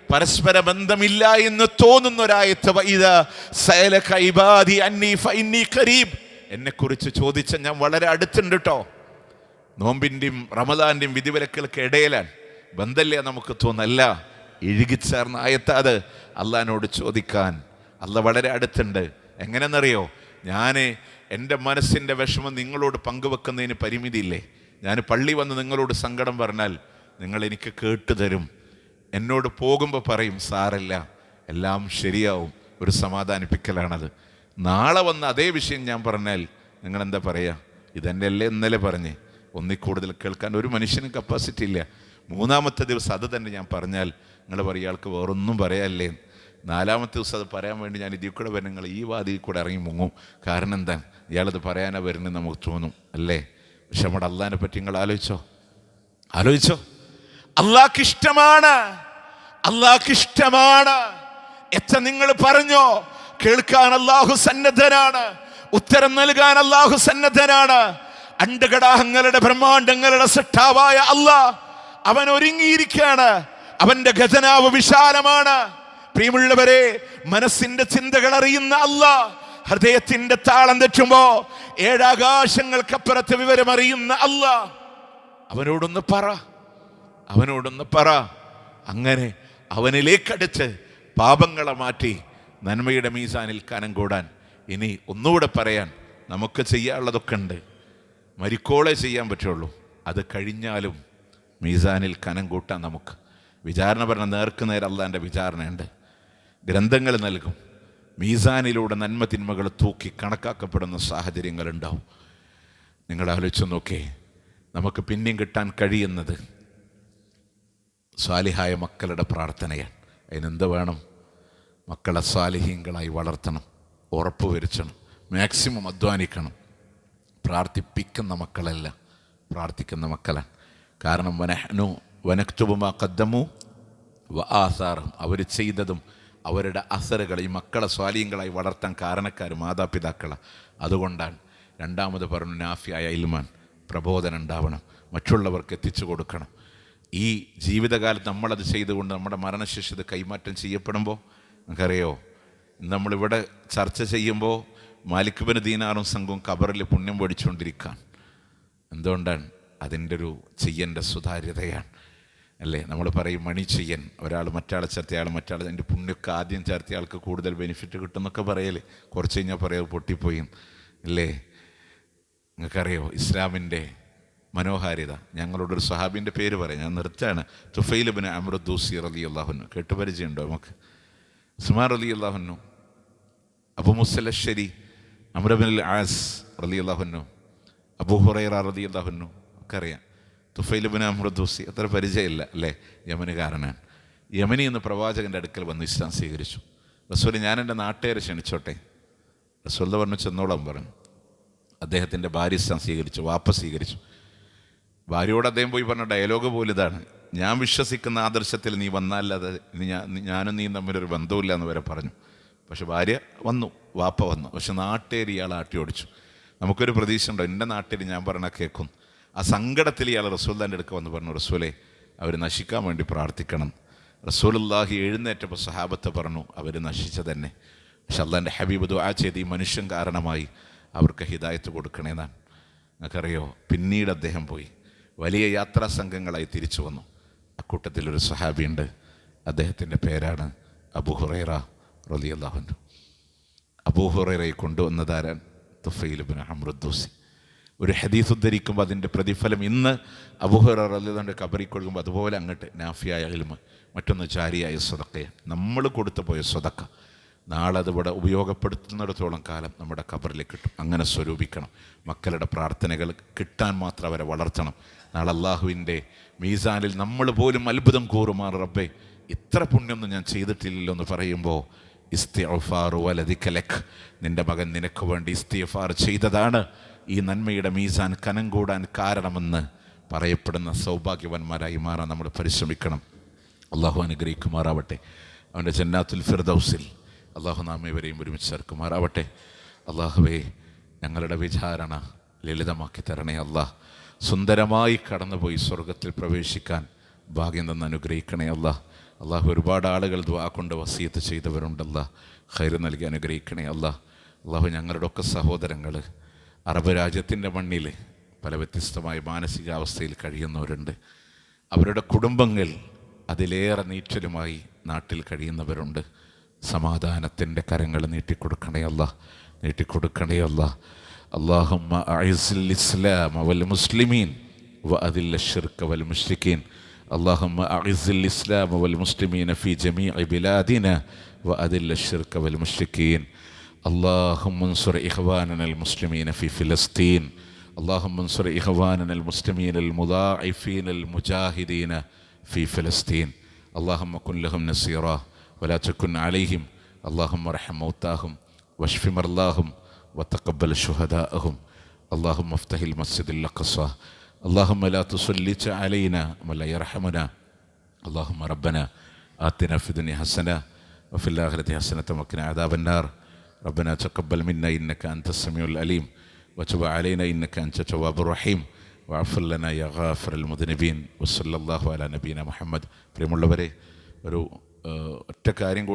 പരസ്പര ബന്ധമില്ല എന്ന് തോന്നുന്ന ഒരായത്ത്, എന്നെ കുറിച്ച് ചോദിച്ച ഞാൻ വളരെ അടുത്തുണ്ട് കേട്ടോ. നോമ്പിൻ്റെയും റമദാന്റെയും വിധിവിലക്കൾക്ക് ഇടയിലാണ്, ബന്ധമില്ല നമുക്ക് തോന്നല്ല. ഇഴുകിച്ചേർന്ന ആയത്ത് അത്. അള്ളാഹിനോട് ചോദിക്കാൻ അള്ളാഹ് വളരെ അടുത്തുണ്ട്. എങ്ങനെയെന്നറിയോ? ഞാൻ എൻ്റെ മനസ്സിൻ്റെ വിഷമം നിങ്ങളോട് പങ്കുവെക്കുന്നതിന് പരിമിതിയില്ലേ. ഞാൻ പള്ളി വന്ന് നിങ്ങളോട് സങ്കടം പറഞ്ഞാൽ നിങ്ങൾ എനിക്ക് കേട്ടു തരും. എന്നോട് പോകുമ്പോൾ പറയും സാരല്ല, എല്ലാം ശരിയാവും. ഒരു സമാധാനിപ്പിക്കലാണത്. നാളെ വന്ന് അതേ വിഷയം ഞാൻ പറഞ്ഞാൽ നിങ്ങളെന്താ പറയുക? ഇതെൻ്റെ അല്ലേ ഇന്നലെ പറഞ്ഞ്. ഒന്നിൽ കൂടുതൽ കേൾക്കാൻ ഒരു മനുഷ്യനും കപ്പാസിറ്റി ഇല്ല. 3-ാമത്തെ ദിവസം അത് തന്നെ ഞാൻ പറഞ്ഞാൽ നിങ്ങൾ പറയും ഇയാൾക്ക് വേറൊന്നും പറയാല്ലേ. 4-ാമത്തെ ദിവസം അത് പറയാൻ വേണ്ടി ഞാൻ ഇതിൽ കൂടെ വരും, നിങ്ങൾ ഈ വാതിൽ കൂടെ ഇറങ്ങി മുങ്ങും. കാരണം എന്താ, ഇയാളത് പറയാനാ വരുന്നത് നമുക്ക് തോന്നും അല്ലേ. പക്ഷെ നമ്മുടെ അള്ളാഹിനെ പറ്റി നിങ്ങൾ ആലോചിച്ചോ? അള്ളാഹ്ക്ക് ഇഷ്ടമാണ്. എത്ര നിങ്ങൾ പറഞ്ഞോ, കേൾക്കാൻ അള്ളാഹു സന്നദ്ധനാണ്, ഉത്തരം നൽകാൻ അള്ളാഹു സന്നദ്ധനാണ്. അണ്ടഘടാഹങ്ങളുടെ ബ്രഹ്മാണ്ടങ്ങളുടെ സൃഷ്ടാവായ അള്ളാഹ് അവൻ ഒരുങ്ങിയിരിക്കുകയാണ്. അവന്റെ ഖജനാവ് വിശാലമാണ്. പ്രിയമുള്ളവരെ, മനസ്സിന്റെ ചിന്തകൾ അറിയുന്ന അള്ളാഹ് ഹൃദയത്തിന്റെ താളം തെറ്റുമ്പോ 7 ആകാശങ്ങൾക്കപ്പുറത്ത് വിവരം അറിയുന്ന അള്ളാഹ് അവനോടൊന്ന് പറ. അങ്ങനെ അവനിലേക്കടുത്ത് പാപങ്ങളെ മാറ്റി നന്മയുടെ മീസാനിൽ കനം കൂടാൻ. ഇനി ഒന്നുകൂടെ പറയാൻ, നമുക്ക് ചെയ്യാനുള്ളതൊക്കെ ഉണ്ട്. മരിക്കോളെ ചെയ്യാൻ പറ്റുള്ളൂ. അത് കഴിഞ്ഞാലും മീസാനിൽ കനം കൂട്ടാൻ നമുക്ക് വിചാരണ പറഞ്ഞ നേർക്ക് നേരെ അള്ളാൻ്റെ വിചാരണയുണ്ട്. ഗ്രന്ഥങ്ങൾ നൽകും. മീസാനിലൂടെ നന്മ തിന്മകൾ തൂക്കി കണക്കാക്കപ്പെടുന്ന സാഹചര്യങ്ങളുണ്ടാവും. നിങ്ങൾ ആലോചിച്ച് നോക്കേ, നമുക്ക് പിന്നെയും കിട്ടാൻ കഴിയുന്നത് സ്വാലിഹായ മക്കളുടെ പ്രാർത്ഥനയാണ്. അതിനെന്ത് വേണം? മക്കളെ സ്വാലിഹീങ്ങളായി വളർത്തണം, ഉറപ്പ് വരുത്തണം, മാക്സിമം അധ്വാനിക്കണം. പ്രാർത്ഥിപ്പിക്കുന്ന മക്കളല്ല, പ്രാർത്ഥിക്കുന്ന മക്കളാണ്. കാരണം വനക്തുബു മാ ഖദ്ദമു വ ആസാറഹും, അവർ ചെയ്തതും അവരുടെ അസറുകൾ ഈ മക്കളെ സ്വാലിഹീങ്ങളായി വളർത്താൻ കാരണക്കാർ മാതാപിതാക്കളാണ്. അതുകൊണ്ടാണ് രണ്ടാമത് പറഞ്ഞു, നാഫിയായ ഇൽമാൻ, പ്രബോധനം ഉണ്ടാവണം, മറ്റുള്ളവർക്ക് എത്തിച്ചു കൊടുക്കണം. ഈ ജീവിതകാലത്ത് നമ്മളത് ചെയ്തുകൊണ്ട് നമ്മുടെ മരണശേഷി ഇത് കൈമാറ്റം ചെയ്യപ്പെടുമ്പോൾ നമുക്കറിയോ, നമ്മളിവിടെ ചർച്ച ചെയ്യുമ്പോൾ മാലിക് ബിൻ ദീനാറും സംഘവും ഖബറിൽ പുണ്യം പൊടിച്ചുകൊണ്ടിരിക്കാൻ. എന്തുകൊണ്ടാണ്? അതിൻ്റെ ഒരു ചെയ്യൻ്റെ സുതാര്യതയാണ്, അല്ലേ? നമ്മൾ പറയും മണി ചെയ്യൻ, ഒരാൾ മറ്റാളെ ചേർത്തിയാൾ മറ്റാൾ, അതിൻ്റെ പുണ്യമൊക്കെ ആദ്യം ചേർത്തിയാൾക്ക് കൂടുതൽ ബെനിഫിറ്റ് കിട്ടുമെന്നൊക്കെ പറയല്ലേ. കുറച്ച് കഴിഞ്ഞാൽ പറയാം പൊട്ടിപ്പോയി, അല്ലേ? നിങ്ങൾക്കറിയോ ഇസ്ലാമിൻ്റെ മനോഹാരിത? ഞങ്ങളോടൊരു സഹാബിൻ്റെ പേര് പറയാം, ഞാൻ നിർത്താണ്. തുഫൈൽ ഇബ്നു അംർ ദൂസി റളിയല്ലാഹു അൻഹു, കേട്ട് പരിചയമുണ്ടോ നമുക്ക്? ഉസ്മാൻ റളിയല്ലാഹു അൻഹു, അബൂ മുസൽ അശ്ശരി, അംർ ഇബ്നുൽ ആസ് റളിയല്ലാഹു അൻഹു, അബൂ ഹുറൈറ റളിയല്ലാഹു അൻഹു ഒക്കെ അറിയാം. തുഫൈൽ ഇബ്നു അംർ ദൂസി അത്ര പരിചയമില്ല, അല്ലേ? യമനുകാരനാണ്. യമനി എന്ന് പ്രവാചകൻ്റെ അടുക്കൽ വന്ന് ഇസ്ലാം സ്വീകരിച്ചു. റസൂൽ, ഞാൻ എൻ്റെ നാട്ടുകാരെ ക്ഷണിച്ചോട്ടെ? റസൂൽ പറഞ്ഞു ചെന്നോളാൻ പറഞ്ഞു. അദ്ദേഹത്തിൻ്റെ ഭാര്യ ഇസ്ലാം സ്വീകരിച്ചു, വാപ്പ സ്വീകരിച്ചു. ഭാര്യയോട് അദ്ദേഹം പോയി പറഞ്ഞ ഡയലോഗ് പോലും ഇതാണ്: ഞാൻ വിശ്വസിക്കുന്ന ആദർശത്തിൽ നീ വന്നാലത് ഞാനും നീ തമ്മിലൊരു ബന്ധമില്ല എന്ന് വരെ പറഞ്ഞു. പക്ഷെ ഭാര്യ വന്നു, വാപ്പ വന്നു. പക്ഷെ നാട്ടുകാർ ഇയാൾ ആട്ടി ഓടിച്ചു. നമുക്കൊരു പ്രതീക്ഷ ഉണ്ടോ? എൻ്റെ നാട്ടിൽ ഞാൻ പറഞ്ഞ കേൾക്കും. ആ സങ്കടത്തിൽ ഇയാൾ റസൂലുള്ളാഹിൻ്റെ അടുക്ക വന്ന് പറഞ്ഞു, റസൂലേ, അവർ നശിക്കാൻ വേണ്ടി പ്രാർത്ഥിക്കണം. റസൂലുള്ളാഹി എഴുന്നേറ്റപ്പോൾ സഹാബത്ത് പറഞ്ഞു, അവർ നശിച്ച തന്നെ. പക്ഷെ അള്ളാൻ്റെ ഹബീബ് ദുആ ചെയ്ത് ഈ മനുഷ്യൻ കാരണമായി അവർക്ക് ഹിദായത്ത് കൊടുക്കണേന്നാണ്. നിങ്ങൾക്കറിയോ, പിന്നീട് അദ്ദേഹം പോയി വലിയ യാത്രാ സംഘങ്ങളായി തിരിച്ചു വന്നു. അക്കൂട്ടത്തിലൊരു സഹാബിയുണ്ട്, അദ്ദേഹത്തിൻ്റെ പേരാണ് അബൂ ഹുറൈറ റളിയല്ലാഹു അൻഹു. അബൂ ഹുറൈറയെ കൊണ്ടുവന്നതാരാൻ? തുഫൈൽ ഇബ്നു അംർ ദൂസി. ഒരു ഹദീസ് ഉദ്ധരിക്കുമ്പോൾ അതിൻ്റെ പ്രതിഫലം ഇന്ന് അബൂ ഹുറൈറ റളിയല്ലാഹു അൻഹു കബറിൽ കൊടുക്കുമ്പോൾ അതുപോലെ അങ്ങോട്ട് നാഫിയായ ഇൽമ്, മറ്റൊന്ന് ജാരിയായ സ്വതക്കയാണ്. നമ്മൾ കൊടുത്തു പോയ സ്വതക്ക നാളെ അതിവിടെ ഉപയോഗപ്പെടുത്തുന്നിടത്തോളം കാലം നമ്മുടെ ഖബറിലേക്ക് കിട്ടും. അങ്ങനെ സ്വരൂപിക്കണം. മക്കളുടെ പ്രാർത്ഥനകൾ കിട്ടാൻ മാത്രം അവരെ വളർത്തണം. നാളെ അള്ളാഹുവിൻ്റെ മീസാനിൽ നമ്മൾ പോലും അത്ഭുതം കൂറുമാർ, റബ്ബേ ഇത്ര പുണ്യമൊന്നും ഞാൻ ചെയ്തിട്ടില്ലല്ലോ എന്ന് പറയുമ്പോൾ, ഇസ്തിഗ്ഫാറു വലദിക ലക്, നിൻ്റെ മകൻ നിനക്ക് വേണ്ടി ഇസ്തിഗ്ഫാർ ചെയ്തതാണ് ഈ നന്മയുടെ മീസാൻ കനം കൂടാൻ കാരണമെന്ന് പറയപ്പെടുന്ന സൗഭാഗ്യവാന്മാരായി മാറാൻ നമ്മൾ പരിശ്രമിക്കണം. അള്ളാഹു അനുഗ്രഹിക്കുമാറാവട്ടെ. അവൻ്റെ ജന്നാത്തുൽ ഫിർദൗസിൽ അള്ളാഹു നാം ഇവരെയും ഒരുമിച്ച് ചേർക്കുമാറാവട്ടെ. അള്ളാഹുവേ, ഞങ്ങളുടെ വിചാരണ ലളിതമാക്കി തരണേ. അള്ളാഹ് സുന്ദരമായി കടന്നുപോയി സ്വർഗത്തിൽ പ്രവേശിക്കാൻ ഭാഗ്യം തന്ന് അനുഗ്രഹിക്കണേ. അള്ളാഹു ഒരുപാട് ആളുകൾ ദുആ കൊണ്ട് വസിയത്ത് ചെയ്തവരുണ്ട്. ഖൈർ നൽകി അനുഗ്രഹിക്കണേ. അള്ളാഹു ഞങ്ങളുടെ ഒക്കെ സഹോദരങ്ങൾ അറബ് രാജ്യത്തിൻ്റെ മണ്ണിൽ പല വ്യത്യസ്തമായ മാനസികാവസ്ഥയിൽ കഴിയുന്നവരുണ്ട്. അവരുടെ കുടുംബങ്ങൾ അതിലേറെ നീറ്റലുമായി നാട്ടിൽ കഴിയുന്നവരുണ്ട്. സമാധാനത്തിൻ്റെ കരങ്ങൾ നീട്ടിക്കൊടുക്കണേ നീട്ടിക്കൊടുക്കണേ. اللهم أعز الإسلام والمسلمين وأذل الشرك والمشركين. اللهم أعز الإسلام والمسلمين في جميع بلادنا وأذل الشرك والمشركين. اللهم انصر إخواننا المسلمين في فلسطين. اللهم انصر إخواننا المسلمين المضاعفين المجاهدين في فلسطين. اللهم كن لهم نصيرا ولا تكن عليهم. اللهم ارحم موتاهم واشف مرضاهم وتقبل شهداءهم. اللهم افتح المسجد الأقصى. اللهم لا تسلط علينا من لا يرحمنا. اللهم ربنا آتنا في الدنيا حسنة وفي الآخرة حسنة وقنا عذاب النار. ربنا تقبل منا إنك أنت السميع العليم وتب علينا إنك أنت التواب الرحيم واغفر لنا يا غافر المذنبين. وصلى الله على نبينا محمد. പ്രിയമുള്ളവരെ, ഒരു ഒറ്റ കാര്യം കൂടെ